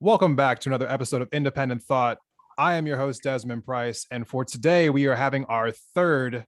Welcome back to another episode of Independent Thought. I am your host, Desmond Price, and for today, we are having our third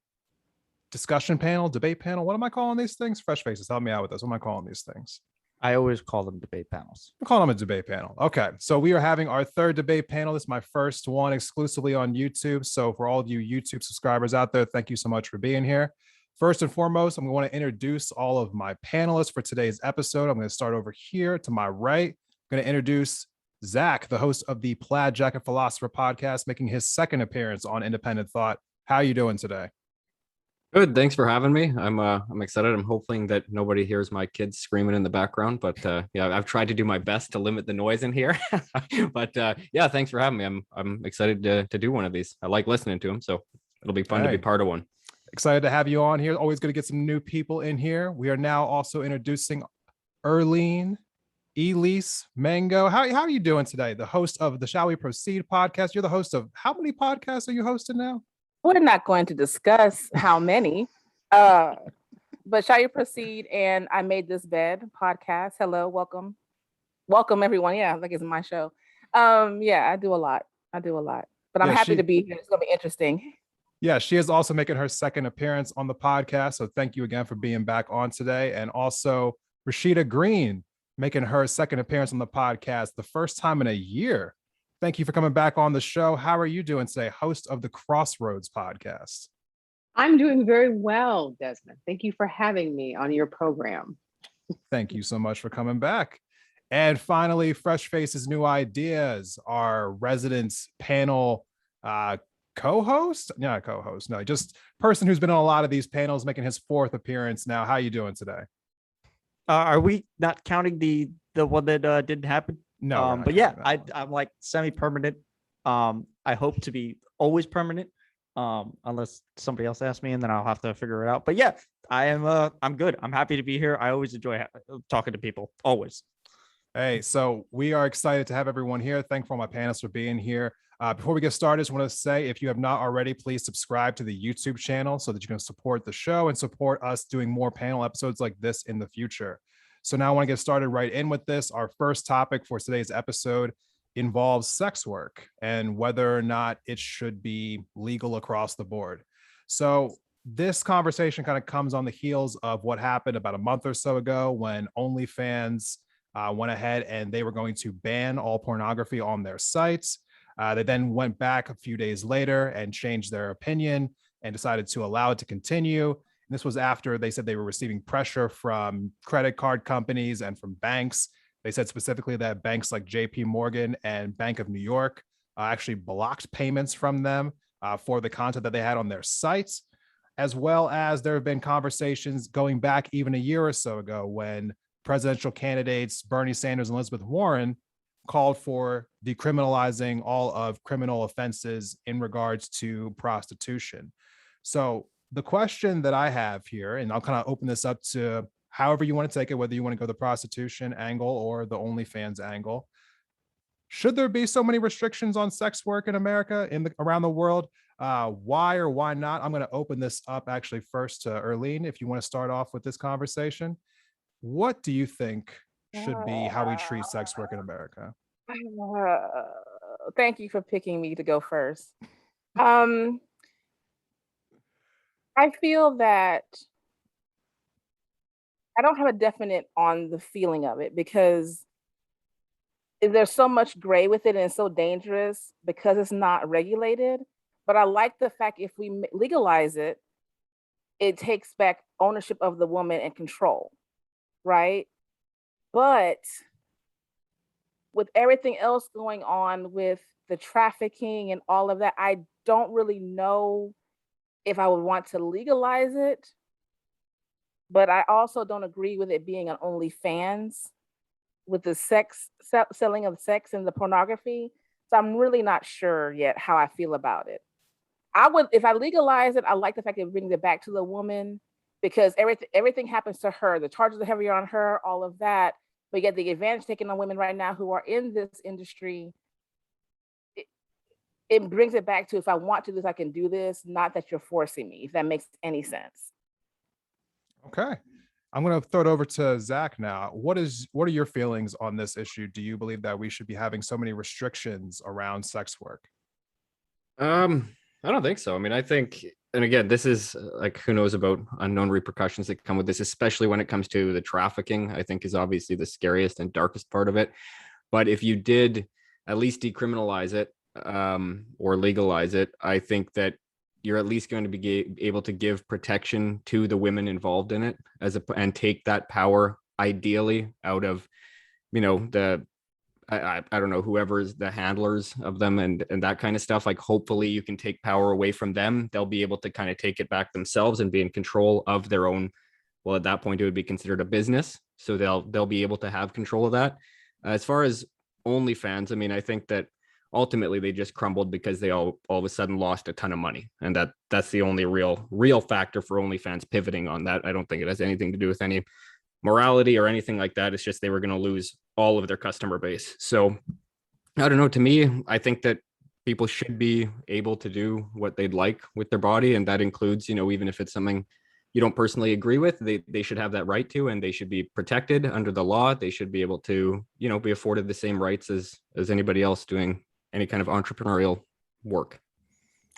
discussion panel, debate panel. What am I calling these things? Fresh faces, help me out with this. What am I calling these things? I always call them debate panels. I'm calling them a debate panel. Okay, so we are having our third debate panel. This is my first one exclusively on YouTube. So for all of you YouTube subscribers out there, thank you so much for being here. First and foremost, I'm going to introduce all of my panelists for today's episode. I'm going to start over here to my right. I'm going to introduce Zach, the host of the Plaid Jacket Philosopher podcast, making his second appearance on Independent Thought. How are you doing today? Good. Thanks for having me. I'm excited. I'm hoping that nobody hears my kids screaming in the background, but yeah, I've tried to do my best to limit the noise in here. But yeah, thanks for having me. I'm excited to do one of these. I like listening to them, so it'll be fun to be part of one. Excited to have you on here. Always going to get some new people in here. We are now also introducing Erlene Elise Mango. How are you doing today? The host of the Shall We Proceed podcast. You're the host of how many podcasts are you hosting now? We're not going to discuss how many, but Shall You Proceed and I Made This Bed podcast. Hello, welcome everyone. Yeah, like it's my show. Yeah, I do a lot, but I'm happy to be here. It's gonna be interesting. Yeah, she is also making her second appearance on the podcast. So thank you again for being back on today. And also Rashida Green, making her second appearance on the podcast, the first time in a year. Thank you for coming back on the show. How are you doing today? Host of the Crossroads podcast. I'm doing very well, Desmond. Thank you for having me on your program. Thank you so much for coming back. And finally, Fresh Faces New Ideas, our resident panel co-host? Not co-host, no, just person who's been on a lot of these panels, making his fourth appearance now. How are you doing today? Are we not counting the one that didn't happen? No, but yeah, I'm like semi-permanent. I hope to be always permanent, unless somebody else asks me, and then I'll have to figure it out. But yeah, I am. I'm good. I'm happy to be here. I always enjoy talking to people. Always. Hey, so we are excited to have everyone here. Thankful my panelists for being here. Before we get started, I just want to say, if you have not already, please subscribe to the YouTube channel so that you can support the show and support us doing more panel episodes like this in the future. So now I want to get started right in with this. Our first topic for today's episode involves sex work and whether or not it should be legal across the board. So this conversation kind of comes on the heels of what happened about a month or so ago when OnlyFans went ahead and they were going to ban all pornography on their sites. They then went back a few days later and changed their opinion and decided to allow it to continue. And this was after they said they were receiving pressure from credit card companies and from banks. They said specifically that banks like JP Morgan and Bank of New York actually blocked payments from them for the content that they had on their sites, as well as there have been conversations going back even a year or so ago when presidential candidates Bernie Sanders and Elizabeth Warren called for decriminalizing all of criminal offenses in regards to prostitution. So the question that I have here, and I'll kind of open this up to however you want to take it, whether you want to go the prostitution angle or the OnlyFans angle. Should there be so many restrictions on sex work in America, around the world? Why or why not? I'm going to open this up actually first to Erlene, if you want to start off with this conversation. What do you think should be how we treat sex work in America? Thank you for picking me to go first. I feel that I don't have a definite on the feeling of it because there's so much gray with it and it's so dangerous because it's not regulated. But I like the fact if we legalize it, it takes back ownership of the woman and control, right? But with everything else going on with the trafficking and all of that, I don't really know if I would want to legalize it. But I also don't agree with it being an OnlyFans with the selling of sex and the pornography. So I'm really not sure yet how I feel about it. I would, if I legalize it, I like the fact that it brings it back to the woman because everything happens to her. The charges are heavier on her, all of that. But yet the advantage taken on women right now who are in this industry, it brings it back to if I want to do this, I can do this, not that you're forcing me, if that makes any sense. Okay. I'm going to throw it over to Zach now. What are your feelings on this issue? Do you believe that we should be having so many restrictions around sex work? I don't think so. I mean, I think, and again, this is like, who knows about unknown repercussions that come with this, especially when it comes to the trafficking, I think is obviously the scariest and darkest part of it. But if you did at least decriminalize it, or legalize it, I think that you're at least going to be able to give protection to the women involved in it, and take that power ideally out of, the I don't know, whoever's the handlers of them and that kind of stuff. Like, hopefully you can take power away from them. They'll be able to kind of take it back themselves and be in control of their own. Well, at that point, it would be considered a business, so they'll be able to have control of that. As far as OnlyFans, I mean, I think that ultimately they just crumbled because they all of a sudden lost a ton of money, and that's the only real factor for OnlyFans pivoting on that. I don't think it has anything to do with any morality or anything like that. It's just they were going to lose all of their customer base. So I don't know. To me, I think that people should be able to do what they'd like with their body, and that includes, even if it's something you don't personally agree with, they should have that right to, and they should be protected under the law. They should be able to, be afforded the same rights as anybody else doing any kind of entrepreneurial work.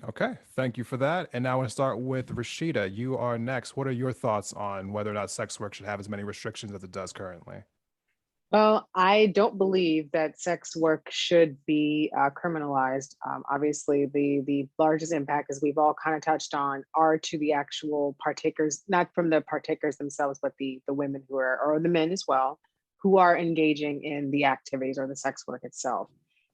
Okay, thank you for that. And now I want to start with Rashida. You are next. What are your thoughts on whether or not sex work should have as many restrictions as it does currently? Well, I don't believe that sex work should be criminalized. Obviously, the largest impact, as we've all kind of touched on, are to the actual partakers, not from the partakers themselves, but the women who are, or the men as well, who are engaging in the activities or the sex work itself.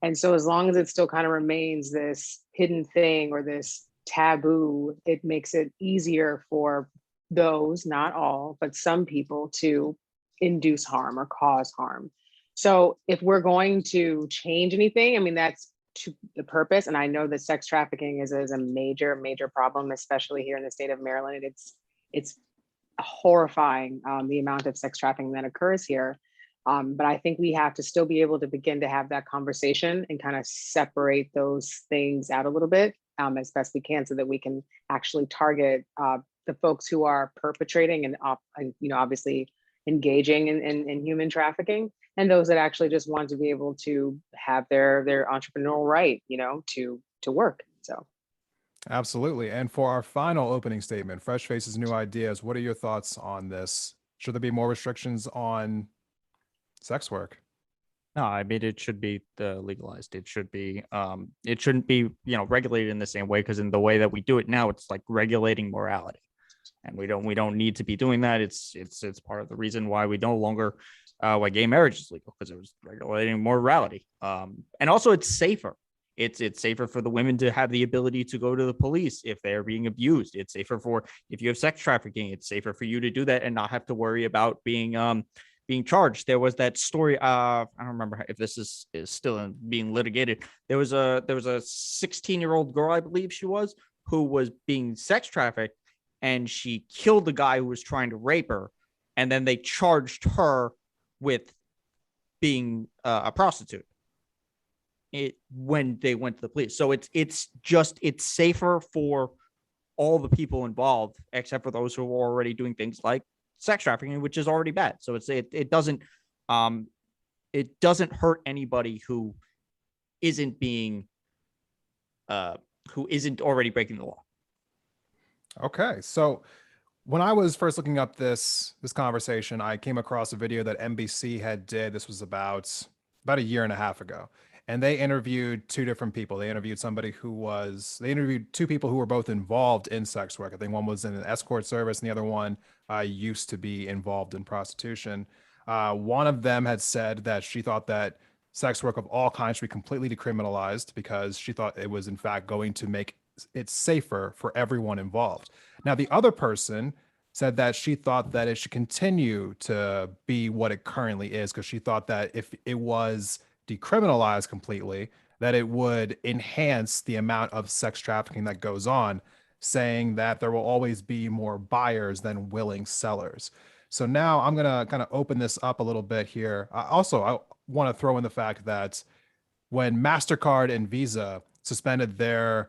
And so as long as it still kind of remains this hidden thing or this taboo, it makes it easier for those, not all, but some people to induce harm or cause harm. So if we're going to change anything, I mean, that's to the purpose. And I know that sex trafficking is a major, major problem, especially here in the state of Maryland. It's horrifying, the amount of sex trafficking that occurs here. But I think we have to still be able to begin to have that conversation and kind of separate those things out a little bit, as best we can, so that we can actually target the folks who are perpetrating and obviously engaging in human trafficking, and those that actually just want to be able to have their entrepreneurial right, to work. So. Absolutely. And for our final opening statement, Fresh Faces, New Ideas, what are your thoughts on this? Should there be more restrictions on sex work? No, I mean, it should be legalized. It shouldn't be regulated in the same way, because in the way that we do it now, it's like regulating morality, and we don't need to be doing that. It's part of the reason why we no longer why gay marriage is legal, because it was regulating morality. And also it's safer. It's safer for the women to have the ability to go to the police if they are being abused. It's safer for, if you have sex trafficking, it's safer for you to do that and not have to worry about being charged. There was that story. I don't remember if this is still being litigated. There was a 16-year-old girl, I believe she was, who was being sex trafficked, and she killed the guy who was trying to rape her, and then they charged her with being a prostitute when they went to the police. So it's safer for all the people involved, except for those who are already doing things like sex trafficking, which is already bad. So it doesn't hurt anybody who isn't already breaking the law. Okay, so when I was first looking up this conversation, I came across a video that NBC had did. This was about a year and a half ago, and they interviewed two different people. They interviewed two people who were both involved in sex work. I think one was in an escort service, and the other one used to be involved in prostitution. One of them had said that she thought that sex work of all kinds should be completely decriminalized, because she thought it was in fact going to make it safer for everyone involved. Now, the other person said that she thought that it should continue to be what it currently is, because she thought that if it was decriminalized completely, that it would enhance the amount of sex trafficking that goes on, saying that there will always be more buyers than willing sellers. So now I'm going to kind of open this up a little bit here. I want to throw in the fact that when MasterCard and Visa suspended their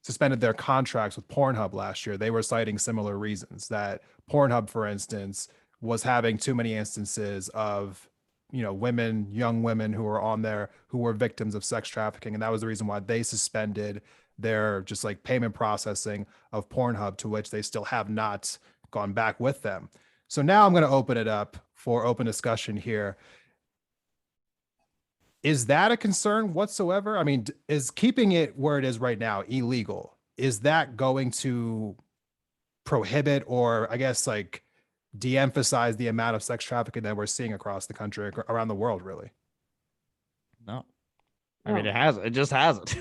suspended their contracts with Pornhub last year, they were citing similar reasons that Pornhub, for instance, was having too many instances of, women, young women who were on there who were victims of sex trafficking. And that was the reason why they suspended their just like payment processing of Pornhub, to which they still have not gone back with them. So now I'm going to open it up for open discussion here. Is that a concern whatsoever? I mean, is keeping it where it is right now illegal? Is that going to prohibit, or I guess like de-emphasize the amount of sex trafficking that we're seeing across the country, around the world, really? No. I mean, it just hasn't.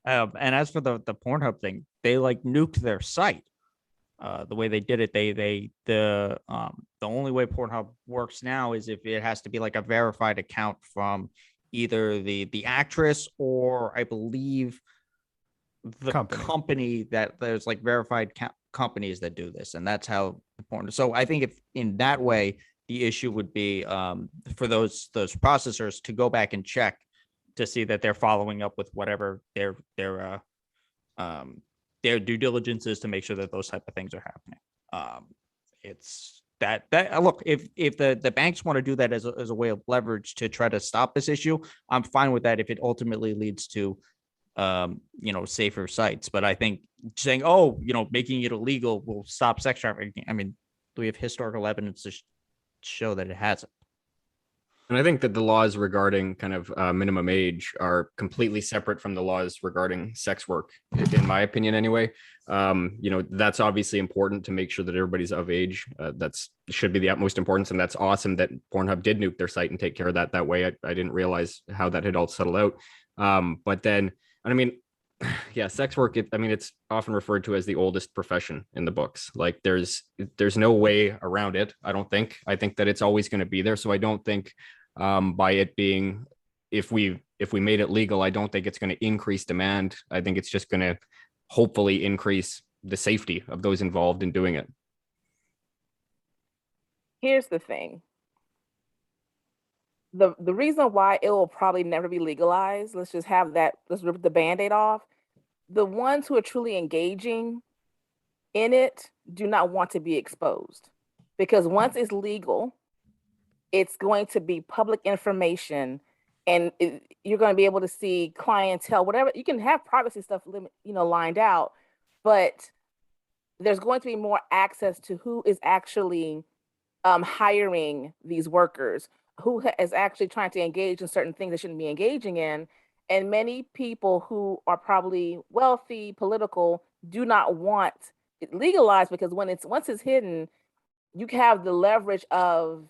And as for the Pornhub thing, they like nuked their site. The way they did it, the only way Pornhub works now is if it has to be like a verified account from either the actress, or I believe the company that there's like verified companies that do this, and that's how important. So I think if in that way, the issue would be for those processors to go back and check to see that they're following up with whatever their due diligence is, to make sure that those type of things are happening. It's that look, if the banks want to do that as a way of leverage to try to stop this issue, I'm fine with that if it ultimately leads to safer sites. But I think saying, making it illegal will stop sex trafficking, I mean, do we have historical evidence to show that it hasn't? And I think that the laws regarding kind of minimum age are completely separate from the laws regarding sex work, in my opinion, anyway. That's obviously important to make sure that everybody's of age. That's should be the utmost importance. And that's awesome that Pornhub did nuke their site and take care of that way. I didn't realize how that had all settled out. But then, I mean, yeah, sex work, it's often referred to as the oldest profession in the books. Like there's no way around it. I don't think. I think that it's always going to be there. So I don't think by it being, if we made it legal, I don't think it's going to increase demand. I think it's just going to hopefully increase the safety of those involved in doing it. Here's the thing. The reason why it will probably never be legalized, let's rip the Band-Aid off. The ones who are truly engaging in it do not want to be exposed, because once it's legal, it's going to be public information, and you're going to be able to see clientele, whatever. You can have privacy stuff, lined out, but there's going to be more access to who is actually hiring these workers, who is actually trying to engage in certain things they shouldn't be engaging in. And many people who are probably wealthy, political, do not want it legalized, because once it's hidden, you have the leverage of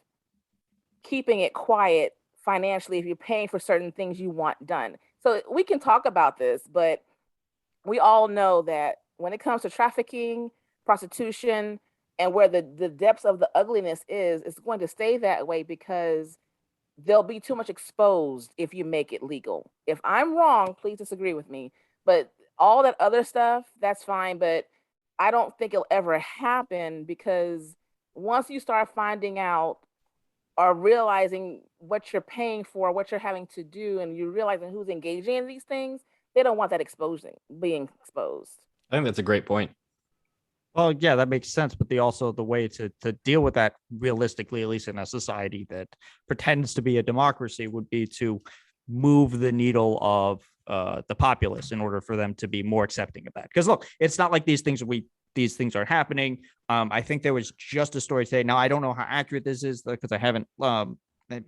keeping it quiet financially if you're paying for certain things you want done. So we can talk about this, but we all know that when it comes to trafficking, prostitution, and where the depths of the ugliness is, it's going to stay that way, because they'll be too much exposed if you make it legal. If I'm wrong, please disagree with me. But all that other stuff, that's fine. But I don't think it'll ever happen, because once you start finding out or realizing what you're paying for, what you're having to do, and you're realizing who's engaging in these things, they don't want that being exposed. I think that's a great point. Well, yeah, that makes sense. But the way to deal with that realistically, at least in a society that pretends to be a democracy, would be to move the needle of the populace in order for them to be more accepting of that. Because look, it's not like these things are happening. I think there was just a story today. Now, I don't know how accurate this is, because I haven't had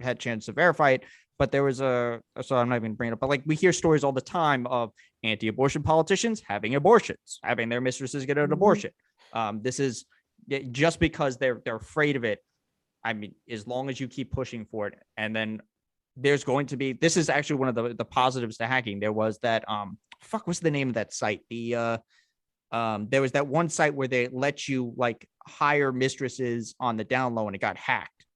a chance to verify it. But there was so I'm not even bringing it up, but like we hear stories all the time of anti-abortion politicians having abortions, having their mistresses get an abortion. This is just because they're afraid of it. I mean, as long as you keep pushing for it, and then there's going to be, this is actually one of the positives to hacking. There was that, what's the name of that site? There was that one site where they let you like hire mistresses on the down low, and it got hacked.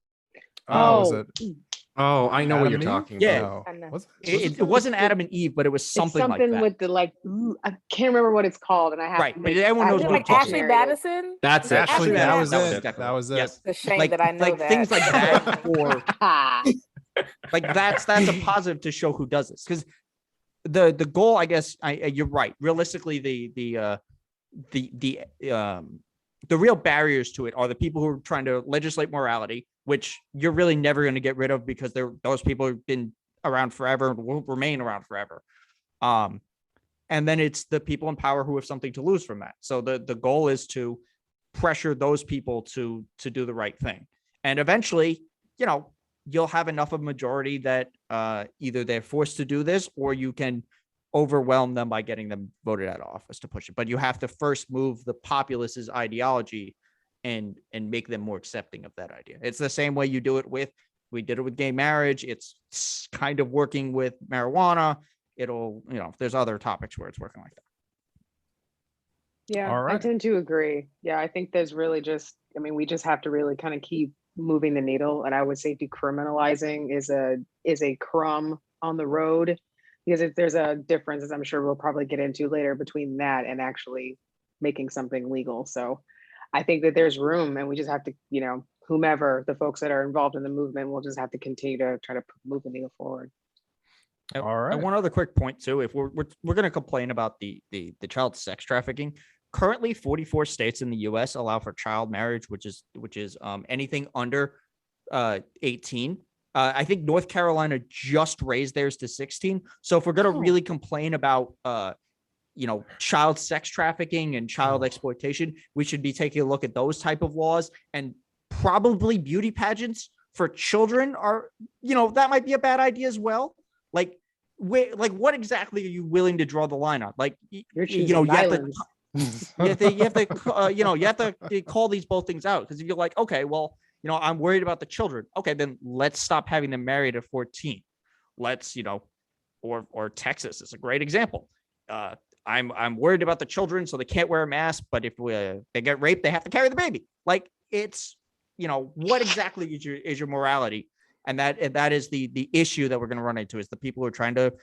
Was it? Oh, I know what you're talking about. Yeah. It wasn't Adam and Eve, but it was something like that. With the I can't remember what it's called, and I have right. But everyone knows what I'm talking Ashley Madison. That's it. Ashley, that was it. Definitely. That was it. Yes. It's a shame that I know that. Things like that, or like that's a positive to show who does this, because the goal, I guess, you're right. Realistically, the real barriers to it are the people who are trying to legislate morality, which you're really never going to get rid of because those people have been around forever and will remain around forever. And then it's the people in power who have something to lose from that. So the goal is to pressure those people to do the right thing. And eventually, you'll have enough of a majority that either they're forced to do this or you can overwhelm them by getting them voted out of office to push it. But you have to first move the populace's ideology and make them more accepting of that idea. It's the same way we did it with gay marriage. It's kind of working with marijuana. It'll, there's other topics where it's working like that. Yeah, All right. I tend to agree. Yeah, I think there's really we just have to really kind of keep moving the needle. And I would say decriminalizing is a crumb on the road, because there's a difference, as I'm sure we'll probably get into later, between that and actually making something legal. So I think that there's room, and we just have to, whomever the folks that are involved in the movement will just have to continue to try to move the needle forward. All right. And one other quick point too, if we're going to complain about the child sex trafficking, currently 44 states in the U.S. allow for child marriage, which is anything under 18. I think North Carolina just raised theirs to 16. So if we're going to really complain about child sex trafficking and child exploitation, we should be taking a look at those type of laws. And probably beauty pageants for children are, that might be a bad idea as well. Like what exactly are you willing to draw the line on? Like, You're choosing violence. you have to call these both things out, because if you're like, okay, well, I'm worried about the children. Okay, then let's stop having them married at 14. Let's, or Texas is a great example. I'm worried about the children, so they can't wear a mask, but if they get raped, they have to carry the baby. Like, it's, what exactly is your morality? And that is the issue that we're going to run into, is the people who are trying to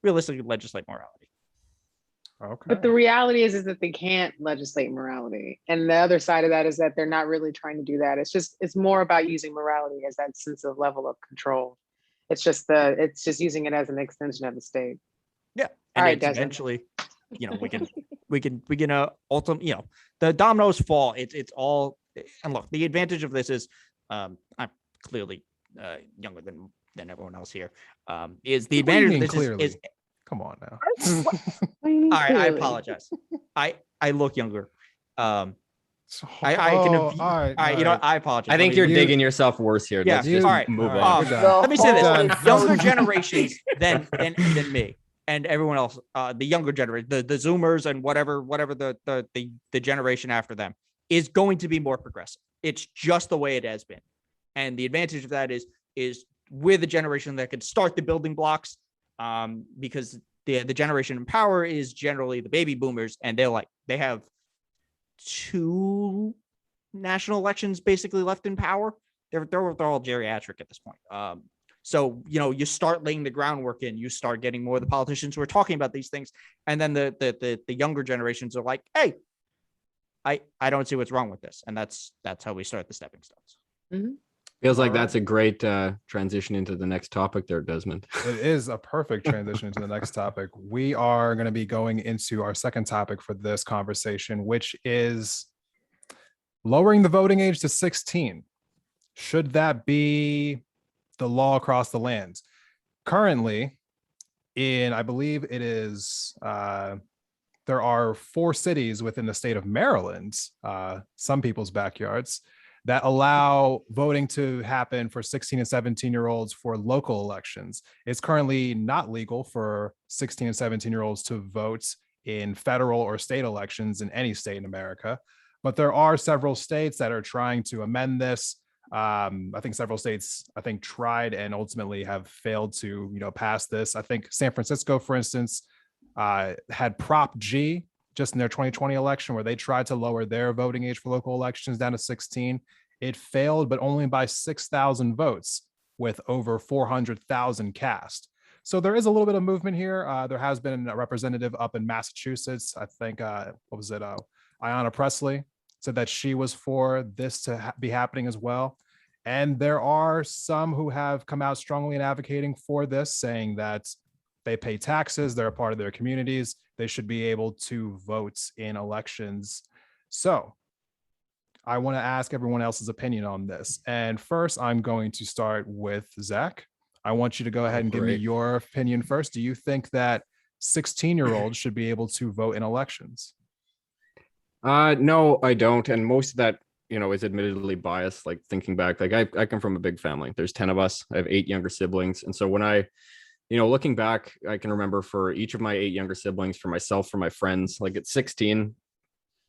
realistically legislate morality. Okay. But the reality is that they can't legislate morality. And the other side of that is that they're not really trying to do that. It's more about using morality as that sense of level of control. It's just using it as an extension of the state. Yeah. And all right, eventually, we can ultimately, the dominoes fall. It's all, and look, the advantage of this is I'm clearly younger than everyone else here. Is the advantage of this is come on now. All right, I apologize. I look younger. I can. All right, I apologize. I think you're digging yourself worse here. Yeah. Let's just all right. move on. Let me say this: Done. younger generations than me and everyone else. The younger generation, the Zoomers and whatever the generation after them is going to be more progressive. It's just the way it has been, and the advantage of that is we're the generation that could start the building blocks. Because the generation in power is generally the baby boomers, and they have 2 national elections basically left in power. They're all geriatric at this point. So you start laying the groundwork in, you start getting more of the politicians who are talking about these things, and then the younger generations are like, hey, I don't see what's wrong with this, and that's how we start the stepping stones. Mm-hmm. Feels like that's a great transition into the next topic there, Desmond. It is a perfect transition into the next topic. We are going to be going into our second topic for this conversation, which is lowering the voting age to 16. Should that be the law across the land? Currently, I believe it is, there are 4 cities within the state of Maryland, some people's backyards, that allow voting to happen for 16 and 17-year-olds for local elections. It's currently not legal for 16 and 17-year-olds to vote in federal or state elections in any state in America. But there are several states that are trying to amend this. I think several states, tried and ultimately have failed to, pass this. I think San Francisco, for instance, had Prop G just in their 2020 election, where they tried to lower their voting age for local elections down to 16. It failed, but only by 6,000 votes with over 400,000 cast. So there is a little bit of movement here. There has been a representative up in Massachusetts. I think, Ayanna Pressley said that she was for this to be happening as well. And there are some who have come out strongly in advocating for this, saying that they pay taxes, they're a part of their communities, they should be able to vote in elections. So I want to ask everyone else's opinion on this. And first, I'm going to start with Zach. I want you to go ahead and give me Great. your opinion first. Do you think that 16-year-olds should be able to vote in elections? No, I don't. And most of that, is admittedly biased. Like thinking back, like I come from a big family. There's 10 of us. I have 8 younger siblings. And so when looking back, I can remember for each of my 8 younger siblings, for myself, for my friends, like at 16,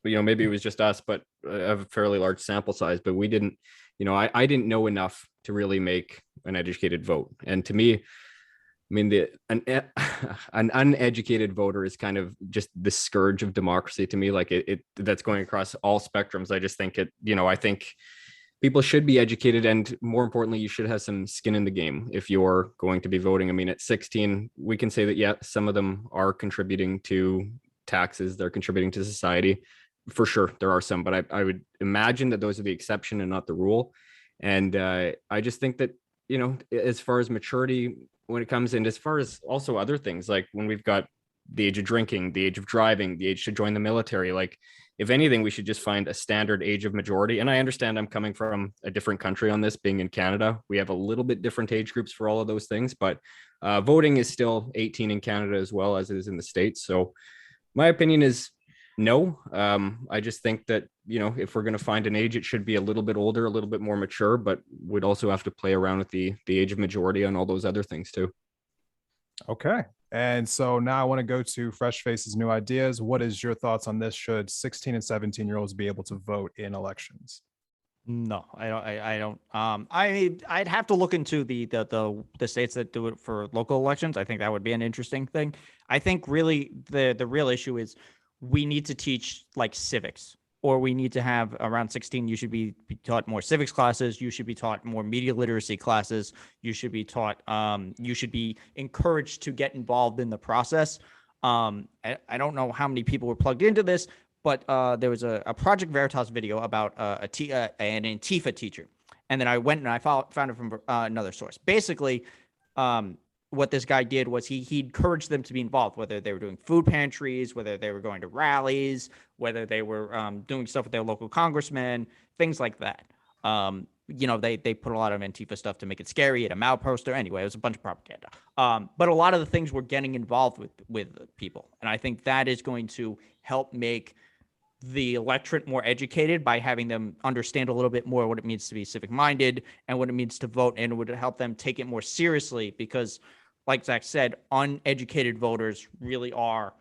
maybe it was just us, but I have a fairly large sample size, but we didn't, I didn't know enough to really make an educated vote. And to me, I mean, an uneducated voter is kind of just the scourge of democracy to me. Like that's going across all spectrums. I just think I think people should be educated, and more importantly, you should have some skin in the game if you're going to be voting. I mean, at 16, we can say that, yeah, some of them are contributing to taxes. They're contributing to society. For sure, there are some, but I would imagine that those are the exception and not the rule. And I just think that, as far as maturity, when it comes in, as far as also other things, like when we've got the age of drinking, the age of driving, the age to join the military, like if anything, we should just find a standard age of majority. And I understand I'm coming from a different country on this, being in Canada. We have a little bit different age groups for all of those things, but voting is still 18 in Canada as well as it is in the States. So my opinion is no. I just think that, if we're going to find an age, it should be a little bit older, a little bit more mature, but we'd also have to play around with the age of majority on all those other things too. Okay. And so now I want to go to Fresh Faces, New Ideas. What is your thoughts on this? Should 16 and 17-year-olds be able to vote in elections? No, I don't. I'd have to look into the states that do it for local elections. I think that would be an interesting thing. I think really the real issue is we need to teach like civics, or we need to have around 16. You should be taught more civics classes. You should be taught more media literacy classes. You should be taught. You should be encouraged to get involved in the process. I don't know how many people were plugged into this, but there was a Project Veritas video about an Antifa teacher. And then I went and I found it from another source. Basically, what this guy did was he encouraged them to be involved, whether they were doing food pantries, whether they were going to rallies, whether they were doing stuff with their local congressmen, things like that. They put a lot of Antifa stuff to make it scary. At a Mao poster. Anyway, it was a bunch of propaganda. But a lot of the things were getting involved with people. And I think that is going to help make the electorate more educated by having them understand a little bit more what it means to be civic minded and what it means to vote, and it would help them take it more seriously because, like Zach said, uneducated voters really are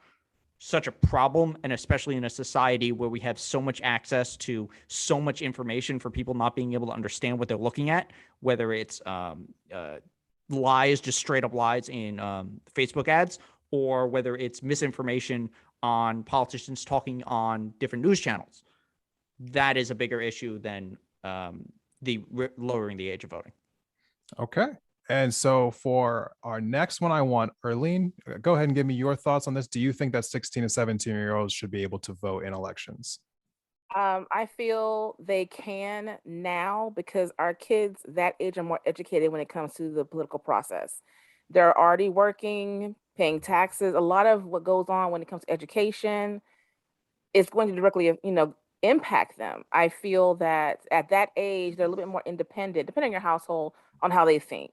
such a problem, and especially in a society where we have so much access to so much information for people not being able to understand what they're looking at, whether it's lies, just straight up lies in Facebook ads, or whether it's misinformation on politicians talking on different news channels. That is a bigger issue than lowering the age of voting. Okay. And so for our next one, I want Erlene, go ahead and give me your thoughts on this. Do you think that 16 and 17-year-olds should be able to vote in elections? I feel they can now because our kids that age are more educated when it comes to the political process. They're already working, paying taxes. A lot of what goes on when it comes to education is going to directly, impact them. I feel that at that age, they're a little bit more independent, depending on your household, on how they think.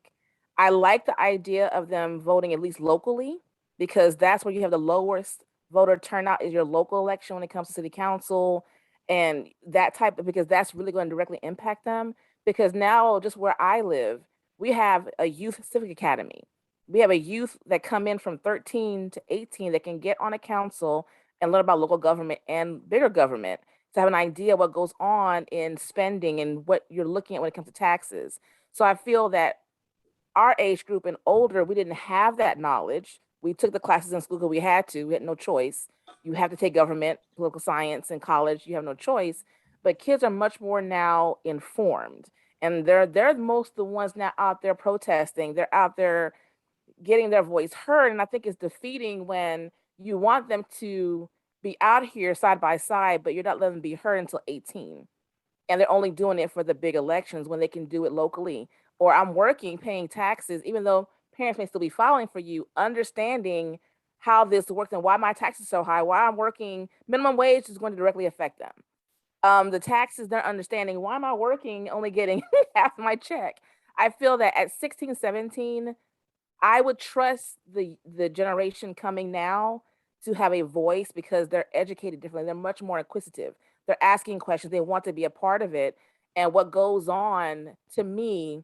I like the idea of them voting at least locally because that's where you have the lowest voter turnout is your local election when it comes to city council and that type of, because that's really going to directly impact them. Because now, just where I live, we have a youth civic academy. We have a youth that come in from 13 to 18 that can get on a council and learn about local government and bigger government to have an idea what goes on in spending and what you're looking at when it comes to taxes. So I feel that our age group and older, we didn't have that knowledge. We took the classes in school because we had to. We had no choice. You have to take government, political science in college. You have no choice. But kids are much more now informed. And they're most the ones now out there protesting. They're out there getting their voice heard. And I think it's defeating when you want them to be out here side by side, but you're not letting them be heard until 18. And they're only doing it for the big elections when they can do it locally. Or I'm working, paying taxes, even though parents may still be filing for you, understanding how this works and why my taxes are so high, why I'm working, minimum wage is going to directly affect them. The taxes, they're understanding, why am I working only getting half my check? I feel that at 16, 17, I would trust the generation coming now to have a voice because they're educated differently. They're much more inquisitive. They're asking questions. They want to be a part of it. And what goes on, to me,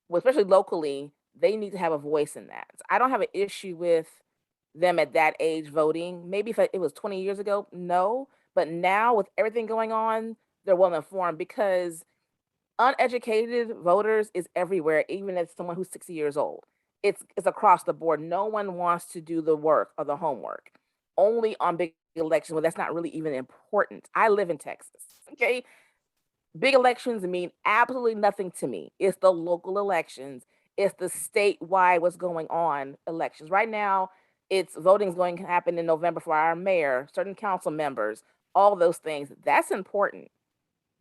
well, especially locally, they need to have a voice in that. So I don't have an issue with them at that age voting. Maybe if it was 20 years ago, no. But now with everything going on, they're well informed because uneducated voters is everywhere, even as someone who's 60 years old. It's across the board. No one wants to do the work or the homework. Only on big elections, well, that's not really even important. I live in Texas. Okay. Big elections mean absolutely nothing to me. It's the local elections. It's the statewide what's going on elections. Right now, it's voting is going to happen in November for our mayor, certain council members, all those things. That's important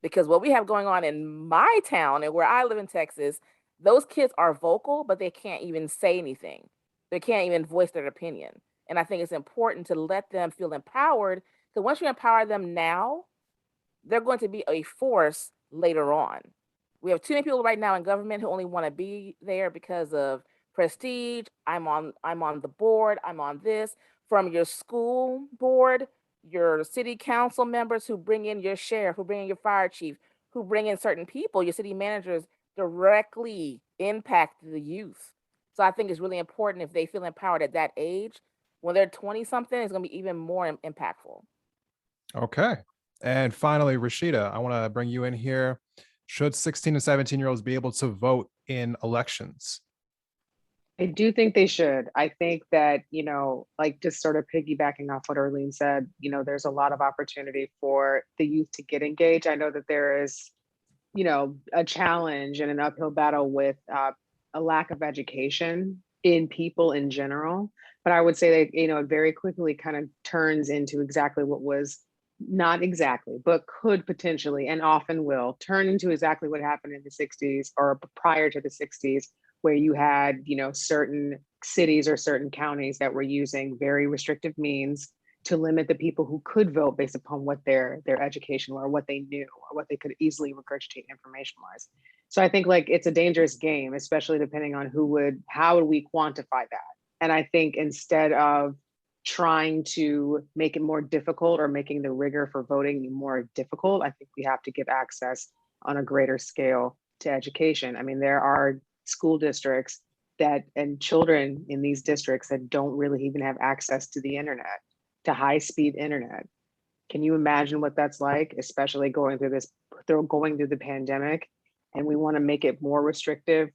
because what we have going on in my town and where I live in Texas, those kids are vocal, but they can't even say anything. They can't even voice their opinion. And I think it's important to let them feel empowered because once you empower them now, they're going to be a force later on. We have too many people right now in government who only want to be there because of prestige. I'm on the board, I'm on this. From your school board, your city council members who bring in your sheriff, who bring in your fire chief, who bring in certain people, your city managers directly impact the youth. So I think it's really important if they feel empowered at that age. When they're 20 something, it's going to be even more impactful. Okay. And finally, Rashida, I want to bring you in here. Should 16 and 17-year-olds be able to vote in elections? I do think they should. I think that, like just sort of piggybacking off what Arlene said, there's a lot of opportunity for the youth to get engaged. I know that there is, a challenge and an uphill battle with a lack of education in people in general. But I would say that, it very quickly kind of turns into exactly what was not exactly, but could potentially and often will turn into exactly what happened in the 60s or prior to the 60s, where you had, certain cities or certain counties that were using very restrictive means to limit the people who could vote based upon what their education or what they knew or what they could easily regurgitate information wise. So I think like it's a dangerous game, especially depending on how would we quantify that? And I think instead of trying to make it more difficult or making the rigor for voting more difficult, I think we have to give access on a greater scale to education. I mean, there are school districts and children in these districts that don't really even have access to the internet, to high-speed internet. Can you imagine what that's like, especially going through the pandemic? And we want to make it more restrictive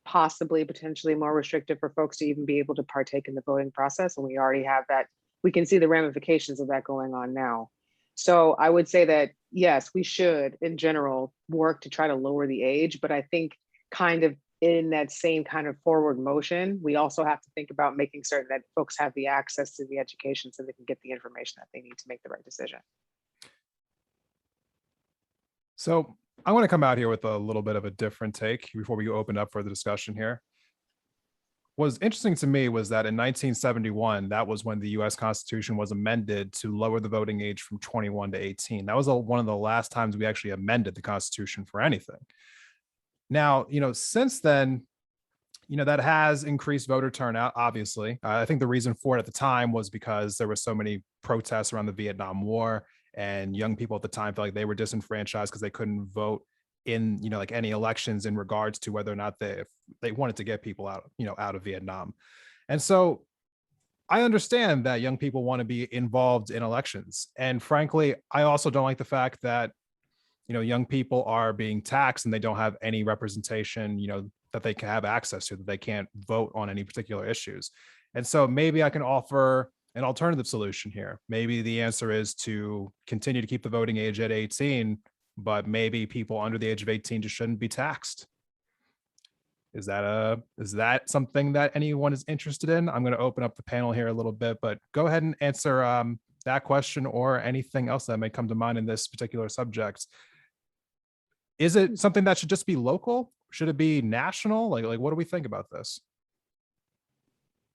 potentially more restrictive for folks to even be able to partake in the voting process. And we already have that. We can see the ramifications of that going on now. So I would say that, yes, we should, in general, work to try to lower the age. But I think kind of in that same kind of forward motion, we also have to think about making certain that folks have the access to the education so they can get the information that they need to make the right decision. So I want to come out here with a little bit of a different take before we open up for the discussion here. What's interesting to me was that in 1971, that was when the US Constitution was amended to lower the voting age from 21 to 18. That was one of the last times we actually amended the Constitution for anything. Now, since then, that has increased voter turnout, obviously. I think the reason for it at the time was because there were so many protests around the Vietnam War, and young people at the time felt like they were disenfranchised because they couldn't vote in, like any elections in regards to whether or not they wanted to get people out, out of Vietnam. And so I understand that young people want to be involved in elections. And frankly, I also don't like the fact that, young people are being taxed and they don't have any representation, that they can have access to, that they can't vote on any particular issues. And so maybe I can offer an alternative solution here. Maybe the answer is to continue to keep the voting age at 18, but maybe people under the age of 18 just shouldn't be taxed. Is that something that anyone is interested in? I'm going to open up the panel here a little bit, but go ahead and answer that question or anything else that may come to mind in this particular subject. Is it something that should just be local? Should it be national? Like what do we think about this?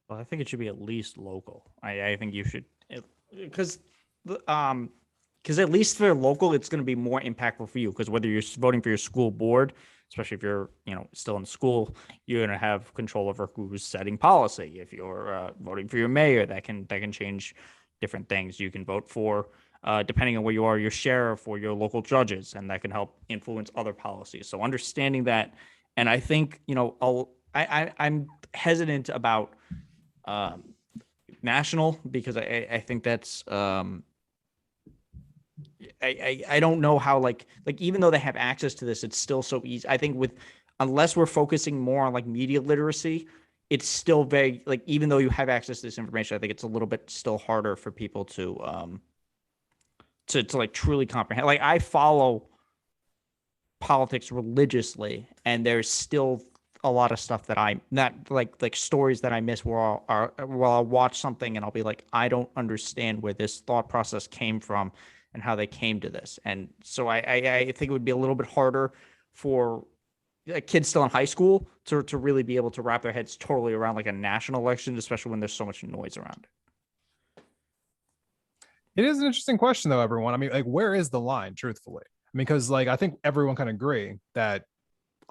Well, I think it should be at least local. I think you should, because at least for local, it's going to be more impactful for you. Because whether you're voting for your school board, especially if you're still in school, you're going to have control over who's setting policy. If you're voting for your mayor, that can change different things. You can vote for, depending on where you are, your sheriff or your local judges, and that can help influence other policies. So understanding that, and I think I'm hesitant about national, because I think that's I don't know how like even though they have access to this, it's still so easy. I think unless we're focusing more on like media literacy, it's still very like, even though you have access to this information, I think it's a little bit still harder for people to like truly comprehend. Like, I follow politics religiously, and there's still a lot of stuff that I'm not like stories that I miss where I'll watch something and I'll be like, I don't understand where this thought process came from and how they came to this. And so I think it would be a little bit harder for kids still in high school to really be able to wrap their heads totally around like a national election, especially when there's so much noise around it. It is an interesting question though, everyone. I mean, like, where is the line, truthfully? I mean, because like, I think everyone can agree that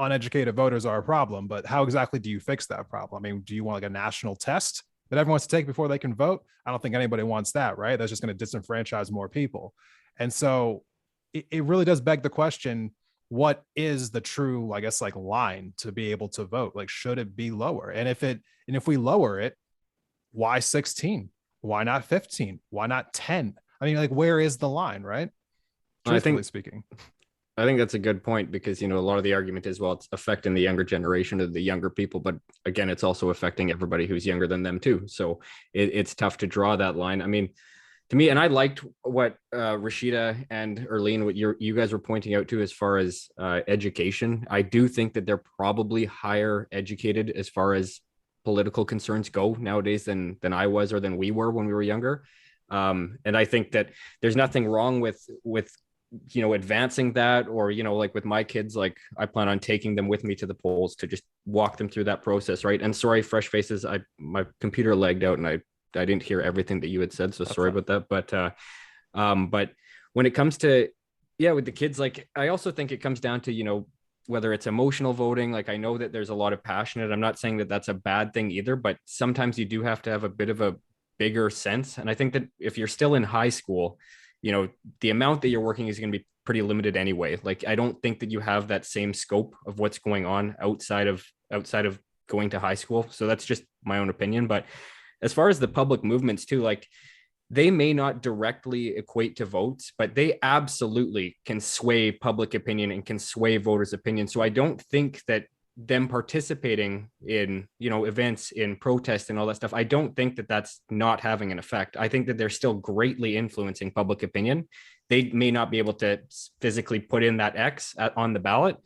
uneducated voters are a problem, but how exactly do you fix that problem? I mean, do you want like a national test that everyone wants to take before they can vote? I don't think anybody wants that, right? That's just going to disenfranchise more people. And so it really does beg the question, what is the true, I guess, like line to be able to vote? Like, should it be lower? And if we lower it, why 16? Why not 15? Why not 10? I mean, like, where is the line, right? Truthfully speaking. I think that's a good point, because, a lot of the argument is, well, it's affecting the younger generation of the younger people, but again, it's also affecting everybody who's younger than them too. So it's tough to draw that line. I mean, to me, and I liked what Rashida and Erlene, what you guys were pointing out too, as far as education. I do think that they're probably higher educated as far as political concerns go nowadays than I was, or than we were when we were younger. And I think that there's nothing wrong with advancing that, or like with my kids, like I plan on taking them with me to the polls to just walk them through that process, right? And sorry, fresh faces, my computer lagged out and I didn't hear everything that you had said, so that's sorry about that. But when it comes to with the kids, like I also think it comes down to whether it's emotional voting. Like, I know that there's a lot of passionate. I'm not saying that that's a bad thing either, but sometimes you do have to have a bit of a bigger sense. And I think that if you're still in high school, the amount that you're working is going to be pretty limited anyway. Like, I don't think that you have that same scope of what's going on outside of going to high school. So that's just my own opinion. But as far as the public movements too, like, they may not directly equate to votes, but they absolutely can sway public opinion and can sway voters' opinion. So I don't think that them participating in, events, in protest and all that stuff, I don't think that that's not having an effect. I think that they're still greatly influencing public opinion. They may not be able to physically put in that X on the ballot,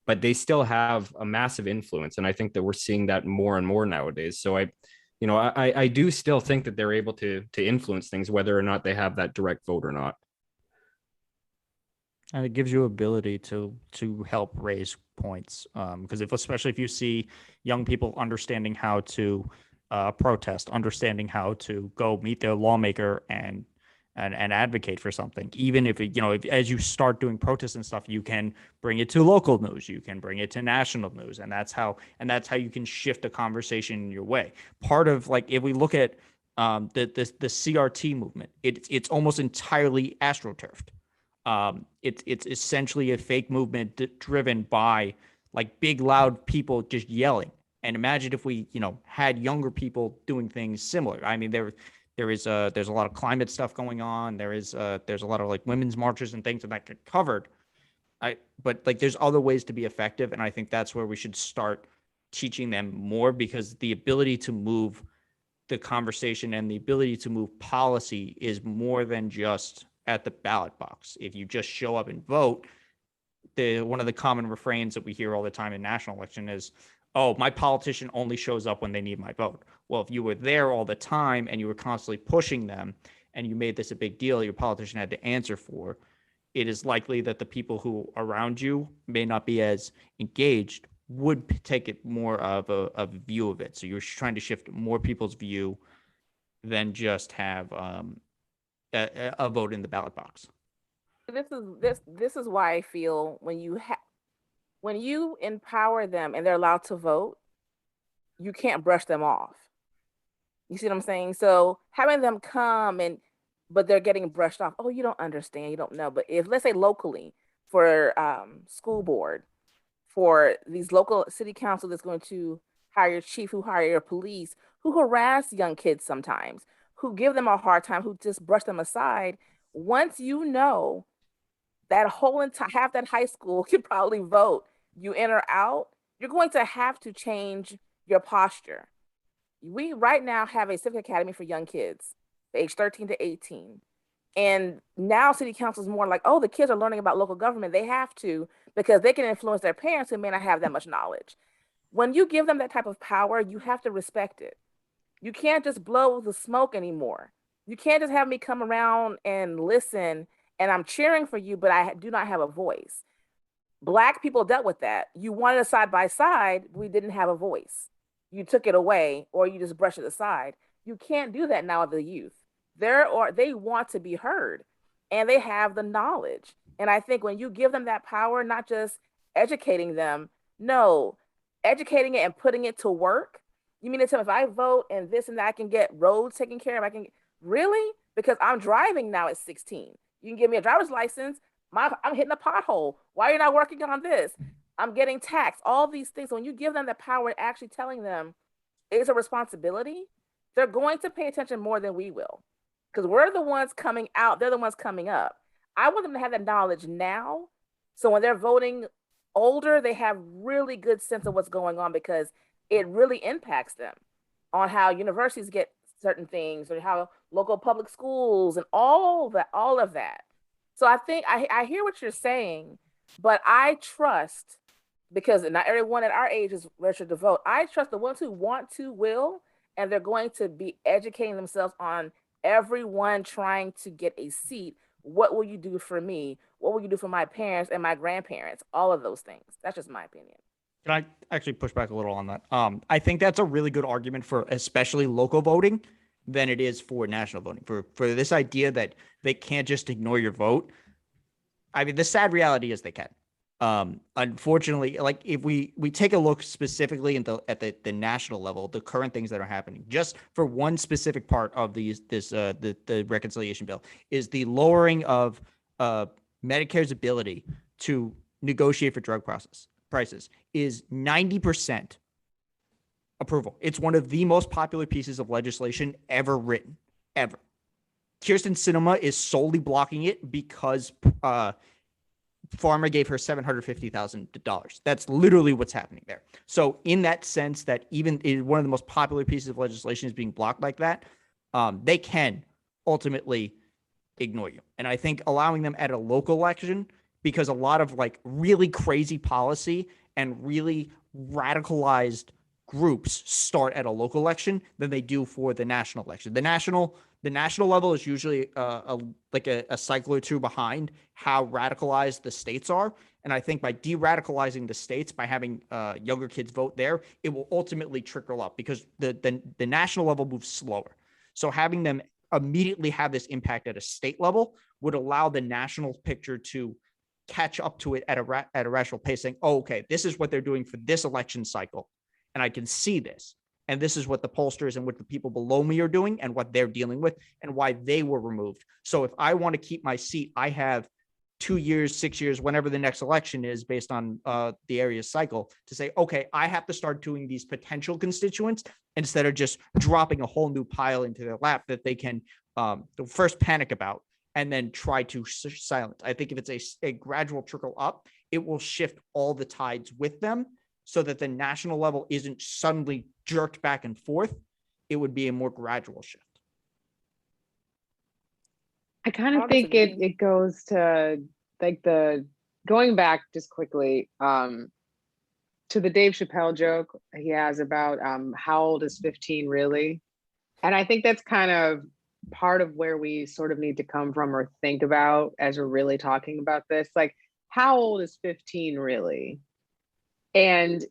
but they still have a massive influence. And I think that we're seeing that more and more nowadays. So I do still think that they're able to influence things, whether or not they have that direct vote or not. And it gives you ability to help raise points, because especially if you see young people understanding how to protest, understanding how to go meet their lawmaker and advocate for something, even if as you start doing protests and stuff, you can bring it to local news, you can bring it to national news, and that's how you can shift a conversation in your way. Part of, like, if we look at the CRT movement, it's almost entirely astroturfed. It's essentially a fake movement driven by like big loud people just yelling. And imagine if we had younger people doing things similar. I mean, there's a lot of climate stuff going on. There's a lot of like women's marches and things that get covered. But like, there's other ways to be effective, and I think that's where we should start teaching them more, because the ability to move the conversation and the ability to move policy is more than just at the ballot box. If you just show up and vote, one of the common refrains that we hear all the time in national election is, oh, my politician only shows up when they need my vote. Well, if you were there all the time and you were constantly pushing them and you made this a big deal your politician had to answer for, it is likely that the people who are around you may not be as engaged, would take it more of a view of it. So you're trying to shift more people's view than just have a vote in the ballot box. This is why I feel when you empower them and they're allowed to vote, you can't brush them off. You see what I'm saying? So having them come but they're getting brushed off. Oh, you don't understand. You don't know. But if, let's say locally for school board, for these local city council that's going to hire a chief, who hire police, who harass young kids sometimes, who give them a hard time, who just brush them aside. Once you know that whole entire half that high school can probably vote you in or out, you're going to have to change your posture. We right now have a civic academy for young kids, age 13 to 18. And now city council is more like, oh, the kids are learning about local government. They have to, because they can influence their parents who may not have that much knowledge. When you give them that type of power, you have to respect it. You can't just blow the smoke anymore. You can't just have me come around and listen and I'm cheering for you, but I do not have a voice. Black people dealt with that. You wanted a side by side, we didn't have a voice. You took it away or you just brush it aside. You can't do that now with the youth. They want to be heard and they have the knowledge. And I think when you give them that power, not just educating them, no, educating it and putting it to work. You mean to tell me if I vote and this and that, I can get roads taken care of? Really? Because I'm driving now at 16. You can give me a driver's license. I'm hitting a pothole. Why are you not working on this? I'm getting taxed. All these things. When you give them the power, actually telling them it's a responsibility, they're going to pay attention more than we will. Because we're the ones coming out. They're the ones coming up. I want them to have that knowledge now. So when they're voting older, they have really good sense of what's going on, because it really impacts them on how universities get certain things or how local public schools and all of that. So I think I hear what you're saying, but I trust, because not everyone at our age is registered to vote. I trust the ones who want to will, and they're going to be educating themselves on everyone trying to get a seat. What will you do for me? What will you do for my parents and my grandparents? All of those things. That's just my opinion. Can I actually push back a little on that? I think that's a really good argument for especially local voting than it is for national voting. For this idea that they can't just ignore your vote. I mean, the sad reality is they can. Unfortunately, like if we take a look specifically at the national level, the current things that are happening, just for one specific part of the reconciliation bill, is the lowering of Medicare's ability to negotiate for drug prices is 90% approval. It's one of the most popular pieces of legislation ever written, ever. Kirsten Sinema is solely blocking it because Pharma gave her $750,000. That's literally what's happening there. So in that sense, that even one of the most popular pieces of legislation is being blocked like that, they can ultimately ignore you. And I think allowing them at a local election, because a lot of like really crazy policy and really radicalized groups start at a local election than they do for the national election. The national level is usually a cycle or two behind how radicalized the states are. And I think by de-radicalizing the states, by having younger kids vote there, it will ultimately trickle up, because the national level moves slower. So having them immediately have this impact at a state level would allow the national picture to catch up to it at a rational pace, saying, oh, okay, this is what they're doing for this election cycle. And I can see this. And this is what the pollsters and what the people below me are doing and what they're dealing with and why they were removed. So if I want to keep my seat, I have 2 years, 6 years, whenever the next election is based on the area's cycle, to say, okay, I have to start doing these potential constituents instead of just dropping a whole new pile into their lap that they can first panic about and then try to silence. I think if it's a gradual trickle up, it will shift all the tides with them, so that the national level isn't suddenly jerked back and forth. It would be a more gradual shift. I kind of think it goes to like going back just quickly to the Dave Chappelle joke he has about how old is 15 really? And I think that's kind of part of where we sort of need to come from or think about as we're really talking about this. Like, how old is 15 really? And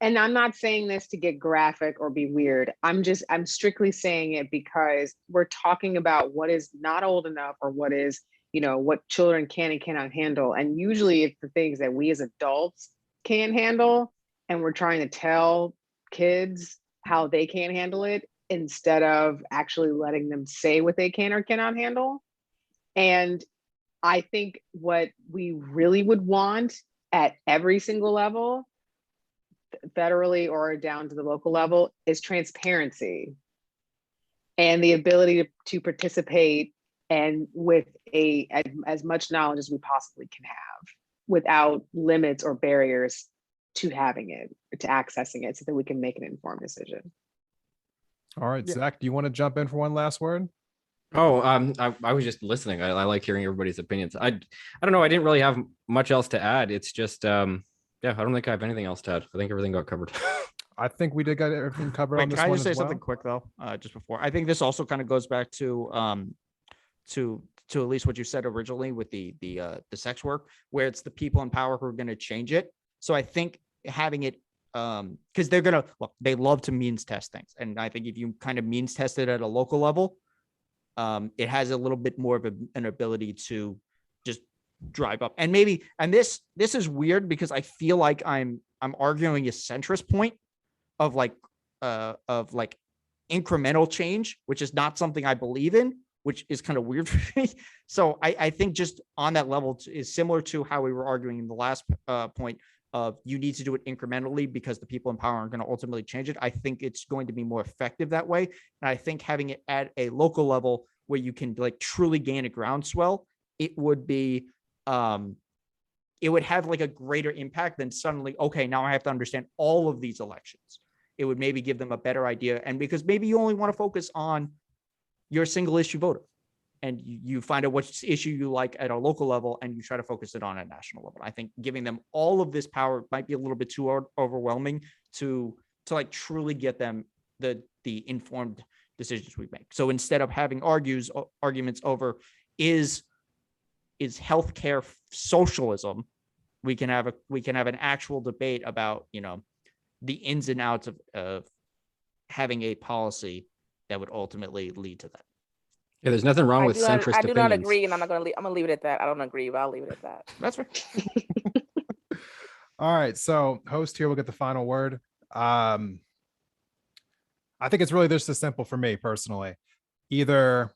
and I'm not saying this to get graphic or be weird. I'm strictly saying it because we're talking about what is not old enough, or what is, what children can and cannot handle. And usually it's the things that we as adults can handle. And we're trying to tell kids how they can handle it instead of actually letting them say what they can or cannot handle. And I think what we really would want at every single level, federally or down to the local level, is transparency and the ability to participate, and with as much knowledge as we possibly can have, without limits or barriers to having it, to accessing it, so that we can make an informed decision. All right, Yeah. Zach, do you want to jump in for one last word? Oh, I was just listening. I like hearing everybody's opinions. I don't know. I didn't really have much else to add. It's just, yeah, I don't think I have anything else to add. I think everything got covered. I think we did get everything covered on Wait, this can I one just say as well. something quick though, just before? I think this also kind of goes back to at least what you said originally with the sex work, where it's the people in power who are going to change it. So I think having it, because they love to means test things, and I think if you kind of means test it at a local level, it has a little bit more of an ability to just drive up. And maybe, and this is weird because I feel like I'm arguing a centrist point of like incremental change, which is not something I believe in, which is kind of weird for me. So I think just on that level is similar to how we were arguing in the last point of you need to do it incrementally because the people in power aren't going to ultimately change it. I think it's going to be more effective that way. And I think having it at a local level where you can like truly gain a groundswell, it would be, it would have like a greater impact than suddenly, okay, now I have to understand all of these elections. It would maybe give them a better idea. And because maybe you only want to focus on your single issue voter, and you find out which issue you like at a local level and you try to focus it on a national level. I think giving them all of this power might be a little bit too overwhelming to like truly get them the informed decisions we make. So instead of having arguments over is healthcare socialism, we can have an actual debate about, the ins and outs of having a policy that would ultimately lead to that. Yeah, there's nothing wrong with centrist I do opinions. not agree, and I'm gonna leave it at that. I don't agree, but I'll leave it at that. That's right. All right, so host here will get the final word. I think it's really just as simple for me personally. Either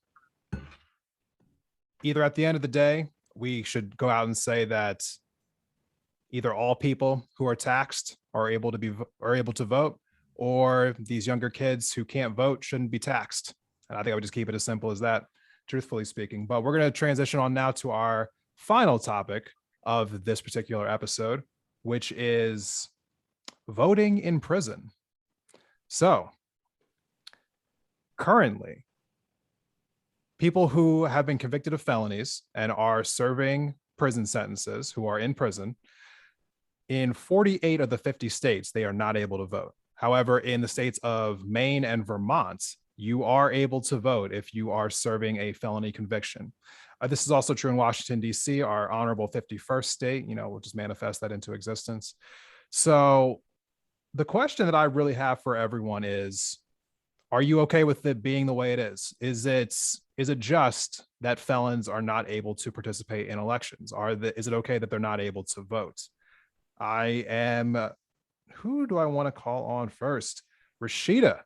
at the end of the day, we should go out and say that either all people who are taxed are able to vote, or these younger kids who can't vote shouldn't be taxed. And I think I would just keep it as simple as that, truthfully speaking. But we're going to transition on now to our final topic of this particular episode, which is voting in prison. So currently, people who have been convicted of felonies and are serving prison sentences, who are in prison, in 48 of the 50 states, they are not able to vote. However, in the states of Maine and Vermont, you are able to vote if you are serving a felony conviction. This is also true in Washington, D.C., our honorable 51st state. We'll just manifest that into existence. So the question that I really have for everyone is, are you okay with it being the way it is? Is it just that felons are not able to participate in elections? Is it okay that they're not able to vote? Who do I want to call on first? Rashida,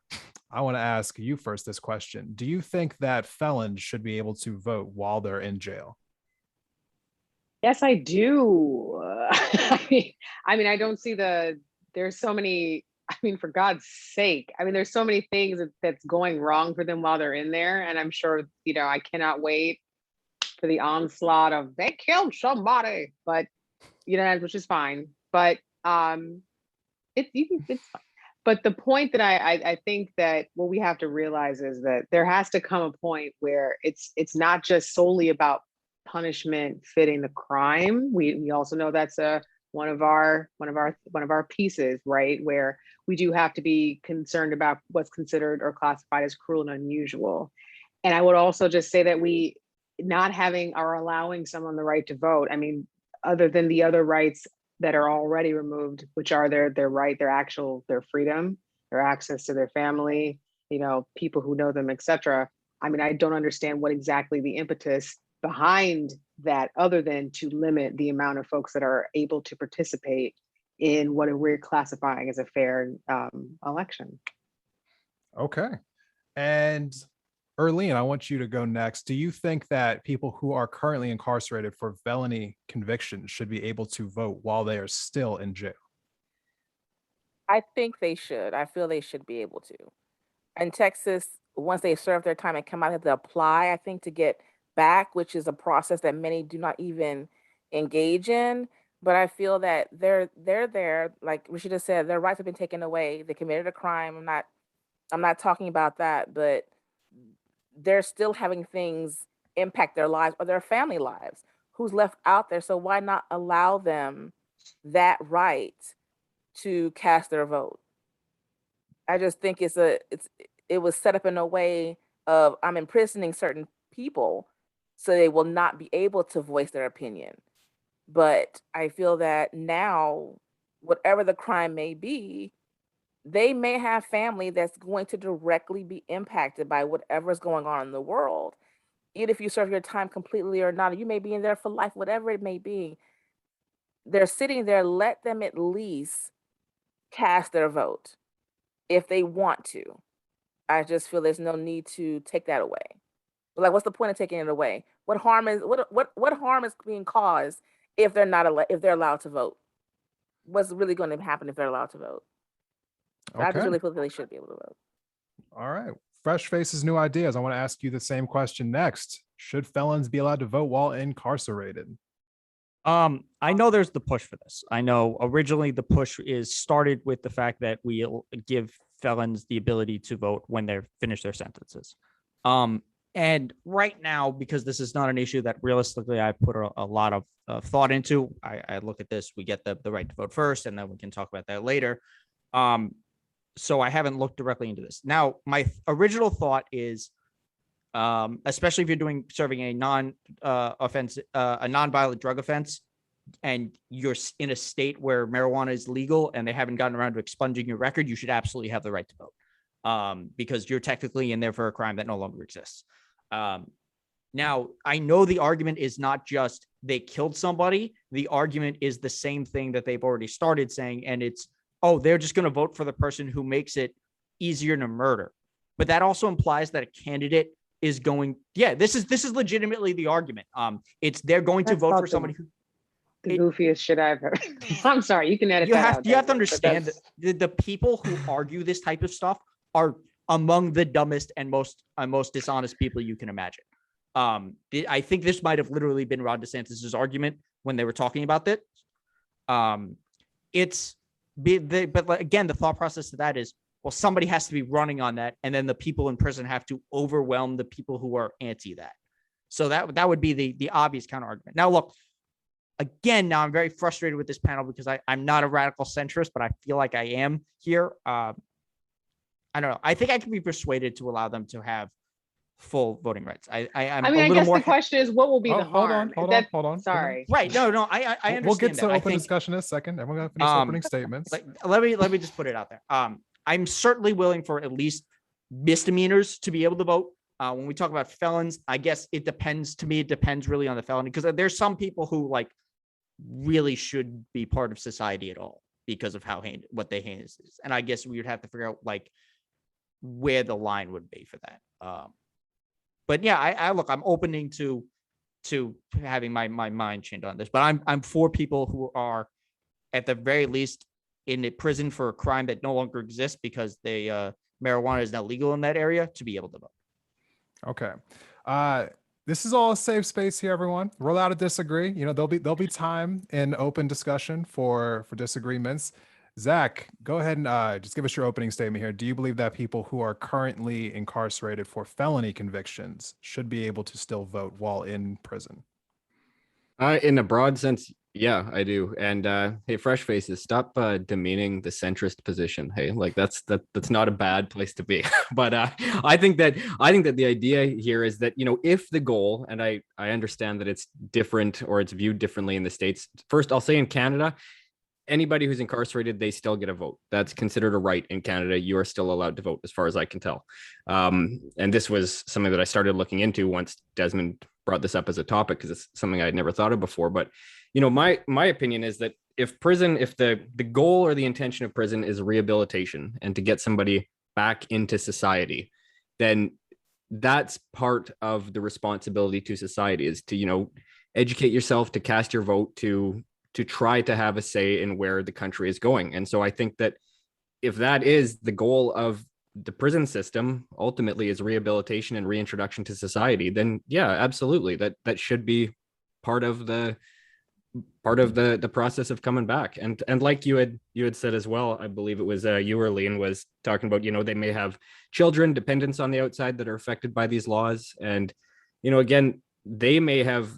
I want to ask you first this question. Do you think that felons should be able to vote while they're in jail? Yes, I do. I don't see there's so many, for God's sake, there's so many things that's going wrong for them while they're in there. And I'm sure, I cannot wait for the onslaught of they killed somebody, but, which is fine. But it's fine. But the point that I think that what we have to realize is that there has to come a point where it's not just solely about punishment fitting the crime. We also know that's one of our pieces, right? Where we do have to be concerned about what's considered or classified as cruel and unusual. And I would also just say that we not having or allowing someone the right to vote, other than the other rights that are already removed, which are their right, their freedom, their access to their family, people who know them, etc. I mean, I don't understand what exactly the impetus behind that, other than to limit the amount of folks that are able to participate in what we're classifying as a fair election. Okay. And Erlene, I want you to go next. Do you think that people who are currently incarcerated for felony convictions should be able to vote while they are still in jail? I think they should. I feel they should be able to. In Texas, once they serve their time and come out, they have to apply, I think, to get back, which is a process that many do not even engage in. But I feel that they're there, like Rashida said, their rights have been taken away. They committed a crime. I'm not talking about that, but they're still having things impact their lives or their family lives. Who's left out there? So why not allow them that right to cast their vote? I just think it was set up in a way of I'm imprisoning certain people so they will not be able to voice their opinion. But I feel that now, whatever the crime may be, they may have family that's going to directly be impacted by whatever's going on in the world. Even if you serve your time completely or not, you may be in there for life, whatever it may be. They're sitting there, let them at least cast their vote if they want to. I just feel there's no need to take that away. Like, what's the point of taking it away? What harm is being caused if if they're allowed to vote? What's really going to happen if they're allowed to vote? So I just Okay. really feel that they should be able to vote. All right. Fresh faces, new ideas. I want to ask you the same question next. Should felons be allowed to vote while incarcerated? I know there's the push for this. I know originally the push is started with the fact that we'll give felons the ability to vote when they're finished their sentences. And right now, because this is not an issue that realistically I put a lot of thought into, I look at this, we get the right to vote first, and then we can talk about that later. So I haven't looked directly into this. Now, my original thought is, especially if you're serving a non-violent drug offense, and you're in a state where marijuana is legal and they haven't gotten around to expunging your record, you should absolutely have the right to vote, because you're technically in there for a crime that no longer exists. Now, I know the argument is not just they killed somebody. The argument is the same thing that they've already started saying, and it's, oh, they're just going to vote for the person who makes it easier to murder. But that also implies that a candidate is going, this is legitimately the argument. It's they're going to vote for somebody who the goofiest shit I've heard. I'm sorry, you can edit that out. You have to understand that the people who argue this type of stuff are among the dumbest and most dishonest people you can imagine. I think this might have literally been Ron DeSantis's argument when they were talking about that. But again, the thought process of that is, well, somebody has to be running on that, and then the people in prison have to overwhelm the people who are anti that. So that would be the obvious counter argument. Now, look, again, now I'm very frustrated with this panel because I'm not a radical centrist, but I feel like I am here. I don't know. I think I can be persuaded to allow them to have full voting rights. I guess the question is, what will be the harm? Hold on. Sorry. Right. No, I understand. We'll get to open discussion in a second. Everyone got to finish opening statements. Let me just put it out there. I'm certainly willing for at least misdemeanors to be able to vote. When we talk about felons, I guess it depends. To me, it depends really on the felony, because there's some people who really should be part of society at all because of what they heinous is. And I guess we would have to figure out where the line would be for that. But yeah, I'm opening to having my mind changed on this, but I'm for people who are at the very least in a prison for a crime that no longer exists because marijuana is now legal in that area to be able to vote. Okay. This is all a safe space here, everyone. We're allowed to disagree. There'll be time in open discussion for disagreements. Zach, go ahead and just give us your opening statement here. Do you believe that people who are currently incarcerated for felony convictions should be able to still vote while in prison? In a broad sense, yeah, I do. And hey, fresh faces, stop demeaning the centrist position. Hey, that's not a bad place to be. But I think that the idea here is that, if the goal, and I understand that it's different or it's viewed differently in the States. First, I'll say in Canada, anybody who's incarcerated, they still get a vote. That's considered a right in Canada. You are still allowed to vote, as far as I can tell. And this was something that I started looking into once Desmond brought this up as a topic, because it's something I had never thought of before. But, you know, my opinion is that if the goal or the intention of prison is rehabilitation and to get somebody back into society, then that's part of the responsibility to society, is to, you know, educate yourself, to cast your vote, to try to have a say in where the country is going. And so I think that if that is the goal of the prison system, ultimately, is rehabilitation and reintroduction to society, then yeah, absolutely, that should be part of the process of coming back. And like you had said as well, I believe it was you or Lean was talking about, you know, they may have children, dependents on the outside that are affected by these laws. And, you know, again, they may have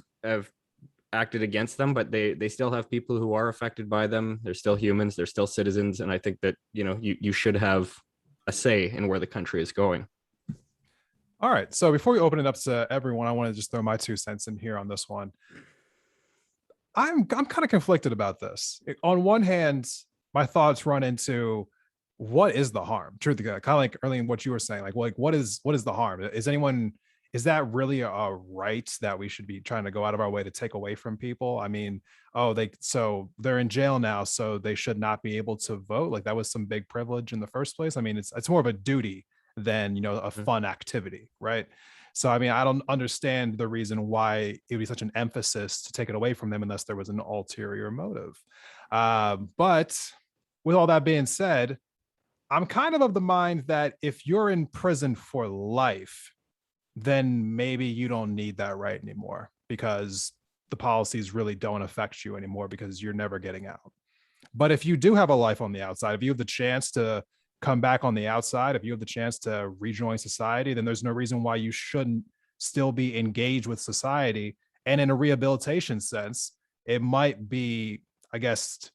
acted against them, but they still have people who are affected by them. They're still humans, they're still citizens. And I think that, you know, you should have a say in where the country is going. All right. So before we open it up to everyone, I want to just throw my 2 cents in here on this one. I'm kind of conflicted about this. On one hand, my thoughts run into, what is the harm? Truth to God, kind of like earlier what you were saying, like what is the harm? Is that really a right that we should be trying to go out of our way to take away from people? I mean, so they're in jail now, so they should not be able to vote. Like, that was some big privilege in the first place. I mean, it's more of a duty than, you know, a fun activity, right? So, I mean, I don't understand the reason why it would be such an emphasis to take it away from them unless there was an ulterior motive. But with all that being said, I'm kind of the mind that if you're in prison for life, then maybe you don't need that right anymore, because the policies really don't affect you anymore, because you're never getting out. But if you do have a life on the outside, if you have the chance to come back on the outside, if you have the chance to rejoin society, then there's no reason why you shouldn't still be engaged with society. And in a rehabilitation sense, it might be, I guess,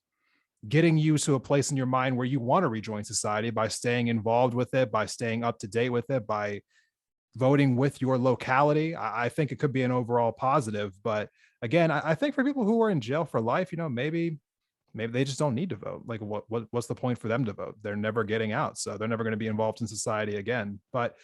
getting you to a place in your mind where you want to rejoin society by staying involved with it, by staying up to date with it, by voting with your locality. I think it could be an overall positive. But again, I think for people who are in jail for life, you know, maybe they just don't need to vote. Like, what's the point for them to vote? They're never getting out, so they're never going to be involved in society again. But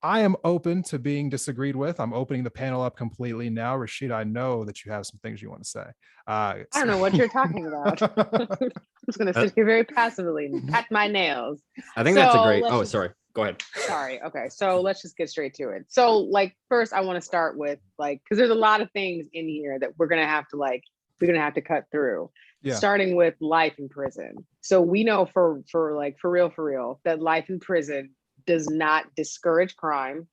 I am open to being disagreed with. I'm opening the panel up completely now. Rashid, I know that you have some things you want to say. I don't know what you're talking about. I'm just going to sit here very passively and pat my nails. I think that's a great, sorry, go ahead. Sorry. Okay. So let's just get straight to it. So, like, first I want to start with, like, because there's a lot of things in here that we're going to have to cut through. Yeah. Starting with life in prison. So we know for real, that life in prison does not discourage crime,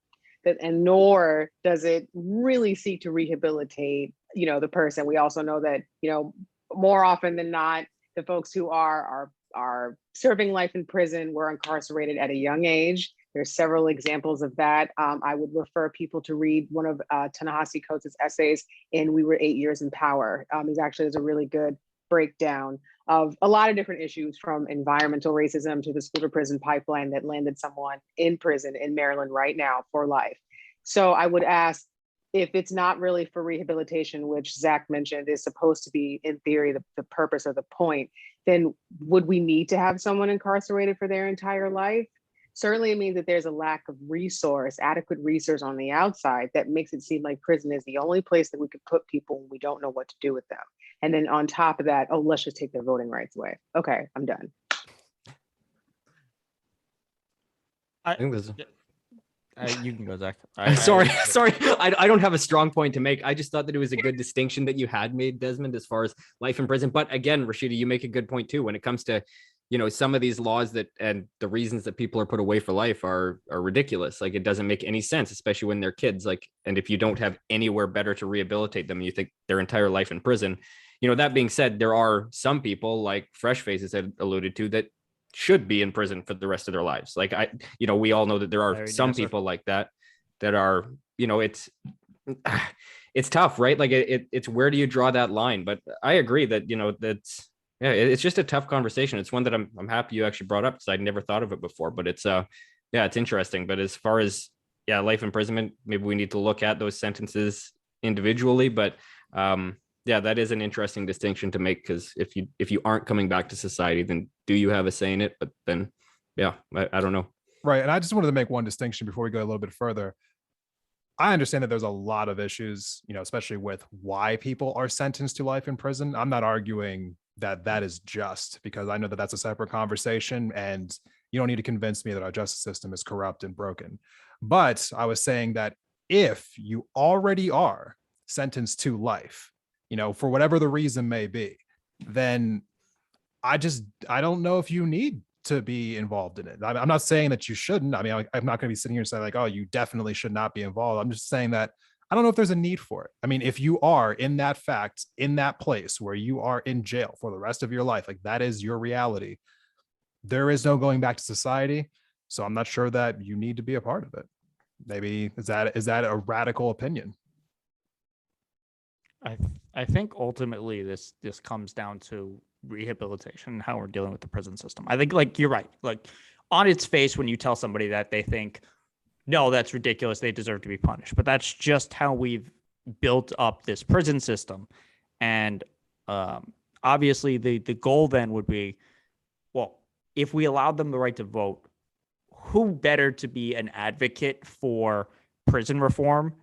and nor does it really seek to rehabilitate, you know, the person. We also know that, you know, more often than not, the folks who are serving life in prison were incarcerated at a young age. There's several examples of that. I would refer people to read one of Ta-Nehisi Coates' essays in We Were 8 Years in Power. There's a really good breakdown of a lot of different issues, from environmental racism to the school to prison pipeline that landed someone in prison in Maryland right now for life. So I would ask, if it's not really for rehabilitation, which Zach mentioned is supposed to be, in theory, the purpose or the point, then would we need to have someone incarcerated for their entire life? Certainly it means that there's a lack of adequate resource on the outside that makes it seem like prison is the only place that we could put people when we don't know what to do with them. And then on top of that, let's just take their voting rights away. Okay, I'm done. I think this. You can go, Zach. Sorry. I don't have a strong point to make. I just thought that it was a good distinction that you had made, Desmond, as far as life in prison. But again, Rashida, you make a good point too when it comes to, you know, some of these laws and the reasons that people are put away for life are ridiculous. Like, it doesn't make any sense, especially when they're kids. Like, and if you don't have anywhere better to rehabilitate them, you think their entire life in prison. You know, that being said, there are some people, like Fresh Faces had alluded to, that should be in prison for the rest of their lives. Like, we all know that there are some people like that are, you know, it's tough, right? Like, it's where do you draw that line? But I agree that, you know, it's just a tough conversation. It's one that I'm happy you actually brought up, because I'd never thought of it before. But it's interesting. But as far as life imprisonment, maybe we need to look at those sentences individually. But Yeah, that is an interesting distinction to make, because if you aren't coming back to society, then do you have a say in it? But then, yeah, I don't know. Right. And I just wanted to make one distinction before we go a little bit further. I understand that there's a lot of issues, especially with why people are sentenced to life in prison. I'm not arguing that that is just, because I know that that's a separate conversation, and you don't need to convince me that our justice system is corrupt and broken. But I was saying that if you already are sentenced to life, for whatever the reason may be, then I don't know if you need to be involved in it. I'm not saying that you shouldn't. I mean, I'm not going to be sitting here and saying like, oh, you definitely should not be involved. I'm just saying that I don't know if there's a need for it. I mean, if you are in that place where you are in jail for the rest of your life, like that is your reality, there is no going back to society. So I'm not sure that you need to be a part of it. Maybe is that a radical opinion? I think ultimately this comes down to rehabilitation and how we're dealing with the prison system. I think like you're right. Like on its face, when you tell somebody that, they think, no, that's ridiculous, they deserve to be punished. But that's just how we've built up this prison system. And obviously the goal then would be, well, if we allowed them the right to vote, who better to be an advocate for prison reform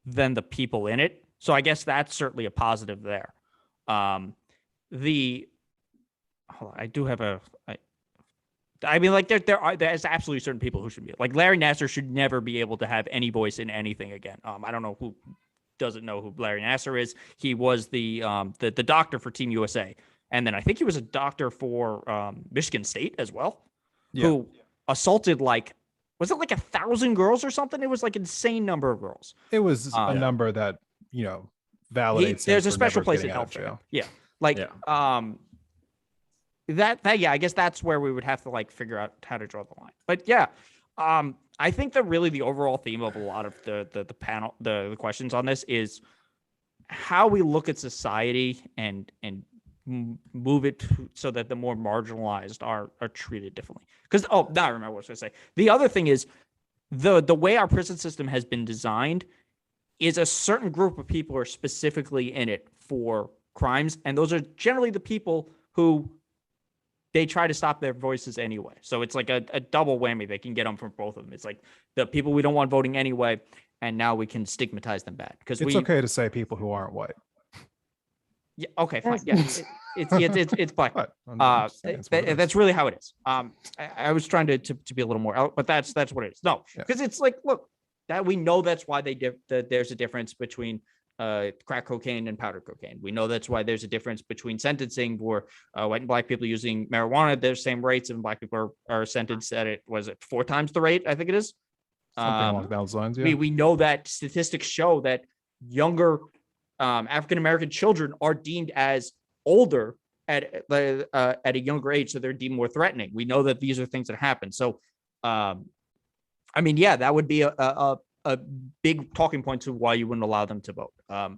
than the people in it? So I guess that's certainly a positive there. I do have there's absolutely certain people who should be, like Larry Nassar should never be able to have any voice in anything again. I don't know who doesn't know who Larry Nassar is. He was the doctor for Team USA. And then I think he was a doctor for Michigan State as well, who assaulted was it like 1,000 girls or something? It was like insane number of girls. It was a number that, validates. There's a special place in hell for him. Yeah. I guess that's where we would have to figure out how to draw the line. But yeah, I think that really the overall theme of a lot of the panel, the questions on this is how we look at society and move it so that the more marginalized are treated differently. Because now I remember what I was going to say. The other thing is the way our prison system has been designed is a certain group of people are specifically in it for crimes, and those are generally the people who they try to stop their voices anyway. So it's like a double whammy. They can get them from both of them. It's like the people we don't want voting anyway, and now we can stigmatize them bad. Because it's okay to say people who aren't white. Yeah. Okay. Fine. Yeah. It's black. That's really how it is. I was trying to be a little more out, but that's what it is. No, because it's like, look, that we know that's why there's a difference between crack cocaine and powder cocaine. We know that's why there's a difference between sentencing for white and black people using marijuana. There's same rates, and black people are sentenced at it. Was it 4 times the rate? I think it is. Something along those lines. Yeah. We know that statistics show that younger African-American children are deemed as older at a younger age, so they're deemed more threatening. We know that these are things that happen. So, that would be a big talking point to why you wouldn't allow them to vote.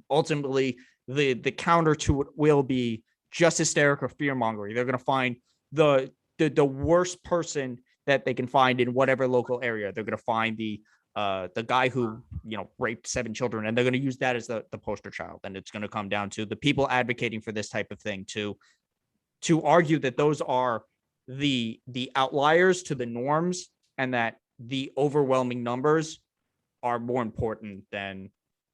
Ultimately, the counter to it will be just hysteric or fear mongering. They're going to find the worst person that they can find in whatever local area. They're going to find the guy who raped 7 children, and they're going to use that as the poster child. And it's going to come down to the people advocating for this type of thing to argue that those are the outliers to the norms, and that the overwhelming numbers are more important than.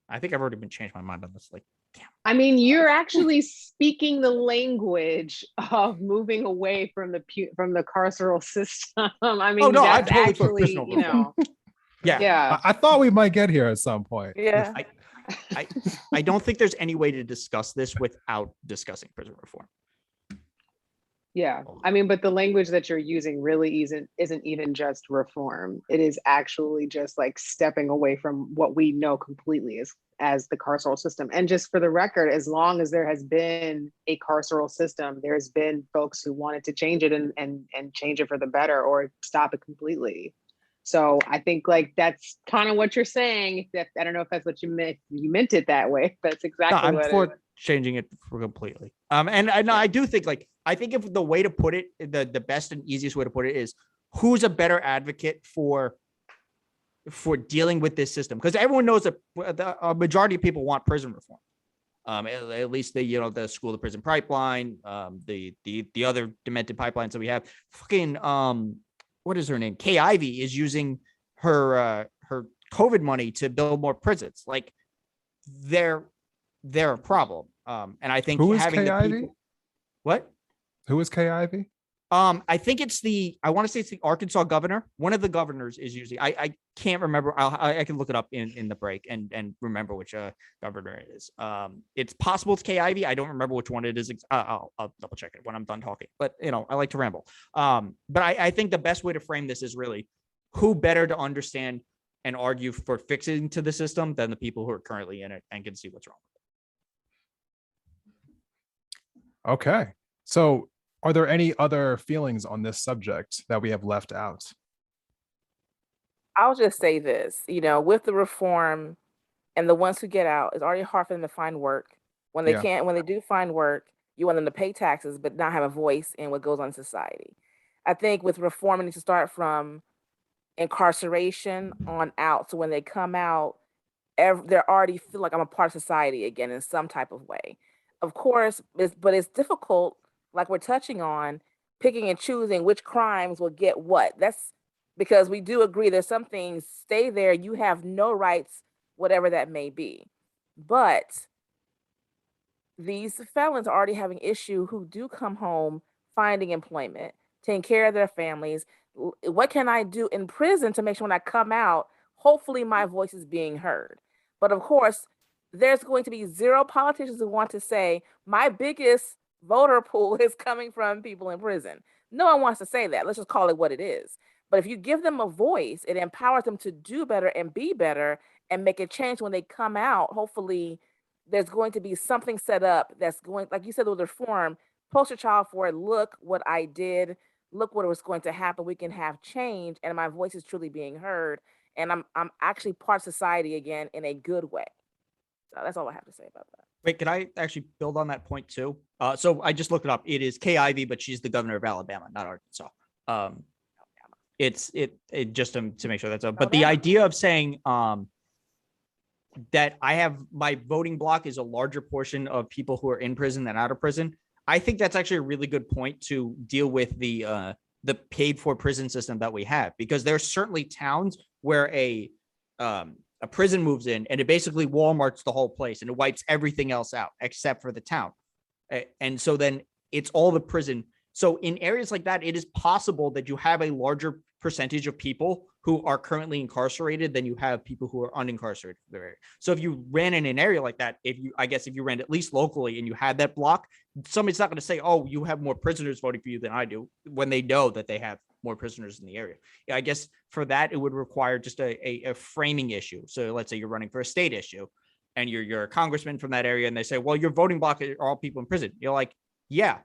I think I've already changed my mind on this. Damn. I mean, you're actually speaking the language of moving away from the carceral system. I mean, that's actually, Yeah. I thought we might get here at some point. Yeah. I don't think there's any way to discuss this without discussing prison reform. Yeah, I mean, but the language that you're using really isn't even just reform. It is actually just stepping away from what we know completely as the carceral system. And just for the record, as long as there has been a carceral system, there's been folks who wanted to change it and change it for the better or stop it completely. So I think that's kind of what you're saying. That I don't know if that's what you meant. You meant it that way. That's exactly what I'm for changing it for completely. And I do think I think if the way to put it, the best and easiest way to put it is who's a better advocate for dealing with this system, because everyone knows that a majority of people want prison reform. At least the the school to prison pipeline, the other demented pipelines that we have. Fucking what is her name? Kay Ivey is using her COVID money to build more prisons. Like they're a problem. And I think Who is having Kay the Ivey? people. What? Who is Kay Ivey? I think I want to say it's the Arkansas governor. One of the governors is usually, I can't remember. I can look it up in the break and remember which governor it is. It's possible it's Kay Ivey. I don't remember which one it is. I'll double check it when I'm done talking, but I like to ramble. But I think the best way to frame this is really who better to understand and argue for fixing to the system than the people who are currently in it and can see what's wrong with it. Okay. So are there any other feelings on this subject that we have left out? I'll just say this, with the reform and the ones who get out, it's already hard for them to find work. When they Yeah. when they do find work, you want them to pay taxes, but not have a voice in what goes on in society. I think with reform, it needs to start from incarceration on out. So when they come out, they already feel like I'm a part of society again in some type of way. Of course, but it's difficult, like we're touching on, picking and choosing which crimes will get what. That's because we do agree there's some things stay there, you have no rights, whatever that may be. But these felons are already having issue who do come home, finding employment, taking care of their families. What can I do in prison to make sure when I come out, hopefully my voice is being heard? But of course, there's going to be zero politicians who want to say, my biggest voter pool is coming from people in prison. No one wants to say that. Let's just call it what it is. But if you give them a voice, it empowers them to do better and be better and make a change when they come out. Hopefully, there's going to be something set up that's going, like you said, with reform, poster child for it. Look what I did. Look what was going to happen. We can have change, and my voice is truly being heard. And I'm actually part of society again in a good way. So that's all I have to say about that. Wait, can I actually build on that point too? So I just looked it up. It is Kay Ivey, but she's the governor of Alabama, not Arkansas. It's just to make sure that's but the idea of saying that I have my voting block is a larger portion of people who are in prison than out of prison. I think that's actually a really good point to deal with the paid for prison system that we have, because there's certainly towns where a prison moves in and it basically Walmarts the whole place and it wipes everything else out except for the town. And so then it's all the prison. So in areas like that, it is possible that you have a larger percentage of people who are currently incarcerated than you have people who are unincarcerated. So if you ran in an area like that, if you ran at least locally and you had that block, somebody's not going to say, oh, you have more prisoners voting for you than I do, when they know that they have more prisoners in the area. I guess for that, it would require just a framing issue. So let's say you're running for a state issue and you're a congressman from that area and they say, well, your voting block are all people in prison. You're like, yeah,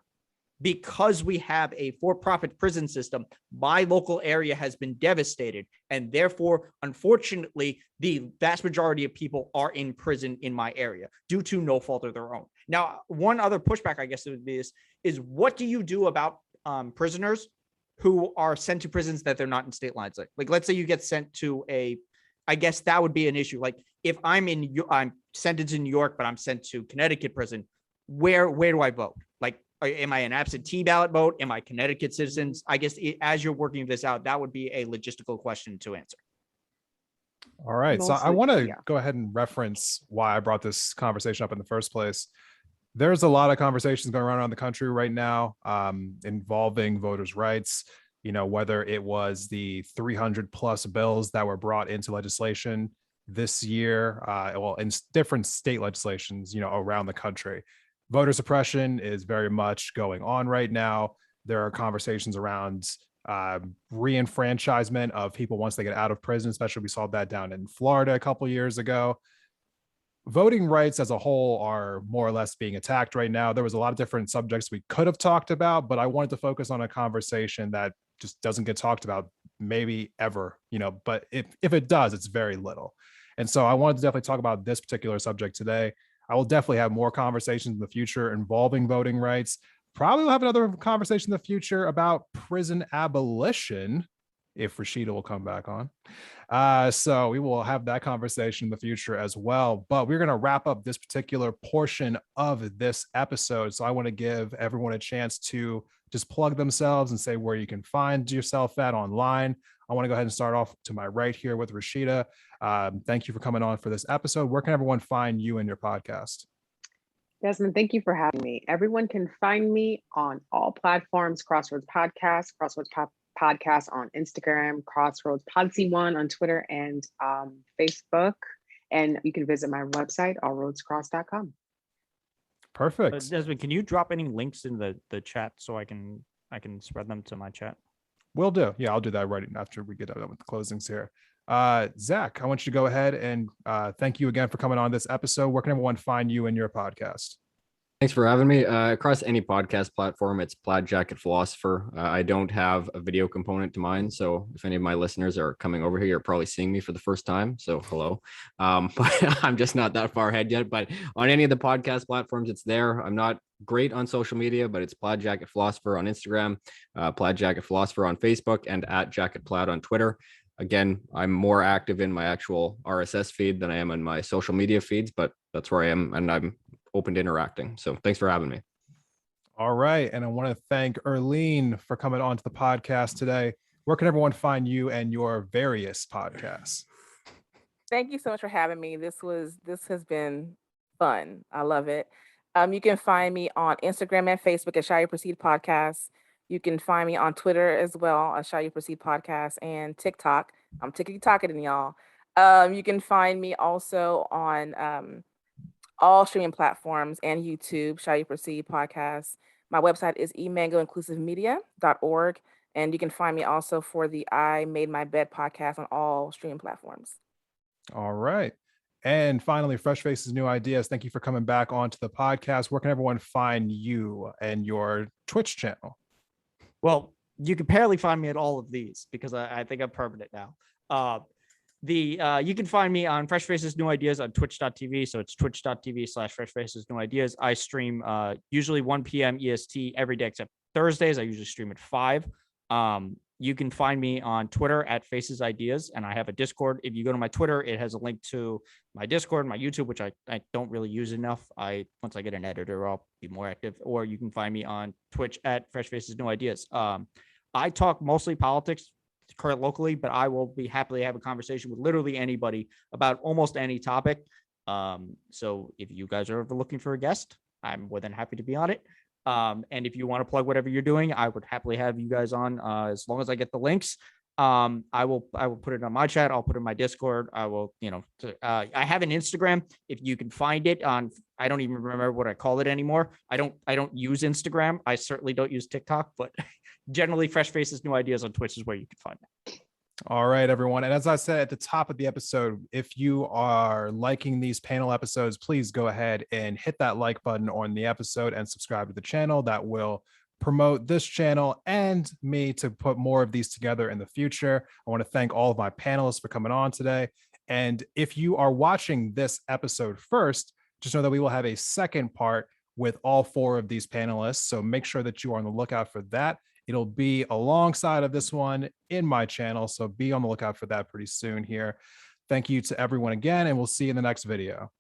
because we have a for-profit prison system, my local area has been devastated. And therefore, unfortunately, the vast majority of people are in prison in my area due to no fault of their own. Now, one other pushback, I guess, would be is what do you do about prisoners who are sent to prisons that they're not in state lines? Like let's say you get sent to I guess that would be an issue. Like if I'm sentenced in New York, but I'm sent to Connecticut prison, where do I vote? Like, am I an absentee ballot vote? Am I Connecticut citizens? I guess as you're working this out, that would be a logistical question to answer. All right. Mostly, So I want to go ahead and reference why I brought this conversation up in the first place. There's a lot of conversations going around the country right now involving voters' rights, whether it was the 300 plus bills that were brought into legislation this year, in different state legislations, around the country. Voter suppression is very much going on right now. There are conversations around re-enfranchisement of people once they get out of prison, especially we saw that down in Florida a couple years ago. Voting rights as a whole are more or less being attacked right now. There was a lot of different subjects we could have talked about, but I wanted to focus on a conversation that just doesn't get talked about maybe ever, but if it does, it's very little. And so I wanted to definitely talk about this particular subject today. I will definitely have more conversations in the future involving voting rights. Probably will have another conversation in the future about prison abolition, if Rashida will come back on. So we will have that conversation in the future as well. But we're going to wrap up this particular portion of this episode. So I want to give everyone a chance to just plug themselves and say where you can find yourself at online. I want to go ahead and start off to my right here with Rashida. Thank you for coming on for this episode. Where can everyone find you and your podcast? Desmond, thank you for having me. Everyone can find me on all platforms, Crossroads Podcast, Podcast on Instagram, Crossroads Podsy1 on Twitter and Facebook. And you can visit my website, allroadscross.com. Perfect. Desmond, can you drop any links in the chat so I can spread them to my chat? Will do. Yeah, I'll do that right after we get done with the closings here. Zach, I want you to go ahead and thank you again for coming on this episode. Where can everyone find you and your podcast? Thanks for having me. Across any podcast platform, it's Plaid Jacket Philosopher. I don't have a video component to mine, so if any of my listeners are coming over here, you're probably seeing me for the first time. So hello, but I'm just not that far ahead yet. But on any of the podcast platforms, it's there. I'm not great on social media, but it's Plaid Jacket Philosopher on Instagram, Plaid Jacket Philosopher on Facebook, and @JacketPlaid on Twitter. Again, I'm more active in my actual RSS feed than I am in my social media feeds, but that's where I am, and I'm open to interacting. So thanks for having me. All right. And I want to thank Erlene for coming on to the podcast today. Where can everyone find you and your various podcasts? Thank you so much for having me. This has been fun. I love it. You can find me on Instagram and Facebook at Shall You Proceed Podcast. You can find me on Twitter as well at Shall You Proceed Podcast and TikTok. I'm TikToking y'all. You can find me also on all streaming platforms and YouTube, Shall You Proceed Podcast. My website is emangoinclusivemedia.org. And you can find me also for the I Made My Bed podcast on all streaming platforms. All right. And finally, Fresh Faces, New Ideas. Thank you for coming back onto the podcast. Where can everyone find you and your Twitch channel? Well, you can barely find me at all of these because I think I'm permanent now. You can find me on Fresh Faces New Ideas on twitch.tv. So it's twitch.tv/Fresh Faces New Ideas. I stream usually 1 p.m. EST every day except Thursdays. I usually stream at 5. You can find me on Twitter at Faces Ideas, and I have a Discord. If you go to my Twitter, it has a link to my Discord, my YouTube, which I don't really use enough. Once I get an editor, I'll be more active. Or you can find me on Twitch at Fresh Faces New Ideas. I talk mostly politics current locally, but I will be happily have a conversation with literally anybody about almost any topic. So if you guys are ever looking for a guest, I'm more than happy to be on it. And if you want to plug whatever you're doing, I would happily have you guys on as long as I get the links. I will put it on my chat. I'll put it in my Discord. I will, I have an Instagram. If you can find it on, I don't even remember what I call it anymore. I don't use Instagram. I certainly don't use TikTok, but generally Fresh Faces New Ideas on Twitch is where you can find it. All right, everyone. And as I said at the top of the episode, if you are liking these panel episodes, please go ahead and hit that like button on the episode and subscribe to the channel. That will promote this channel and me to put more of these together in the future. I want to thank all of my panelists for coming on today. And if you are watching this episode first, just know that we will have a second part with all 4 of these panelists. So make sure that you are on the lookout for that. It'll be alongside of this one in my channel. So be on the lookout for that pretty soon here. Thank you to everyone again, and we'll see you in the next video.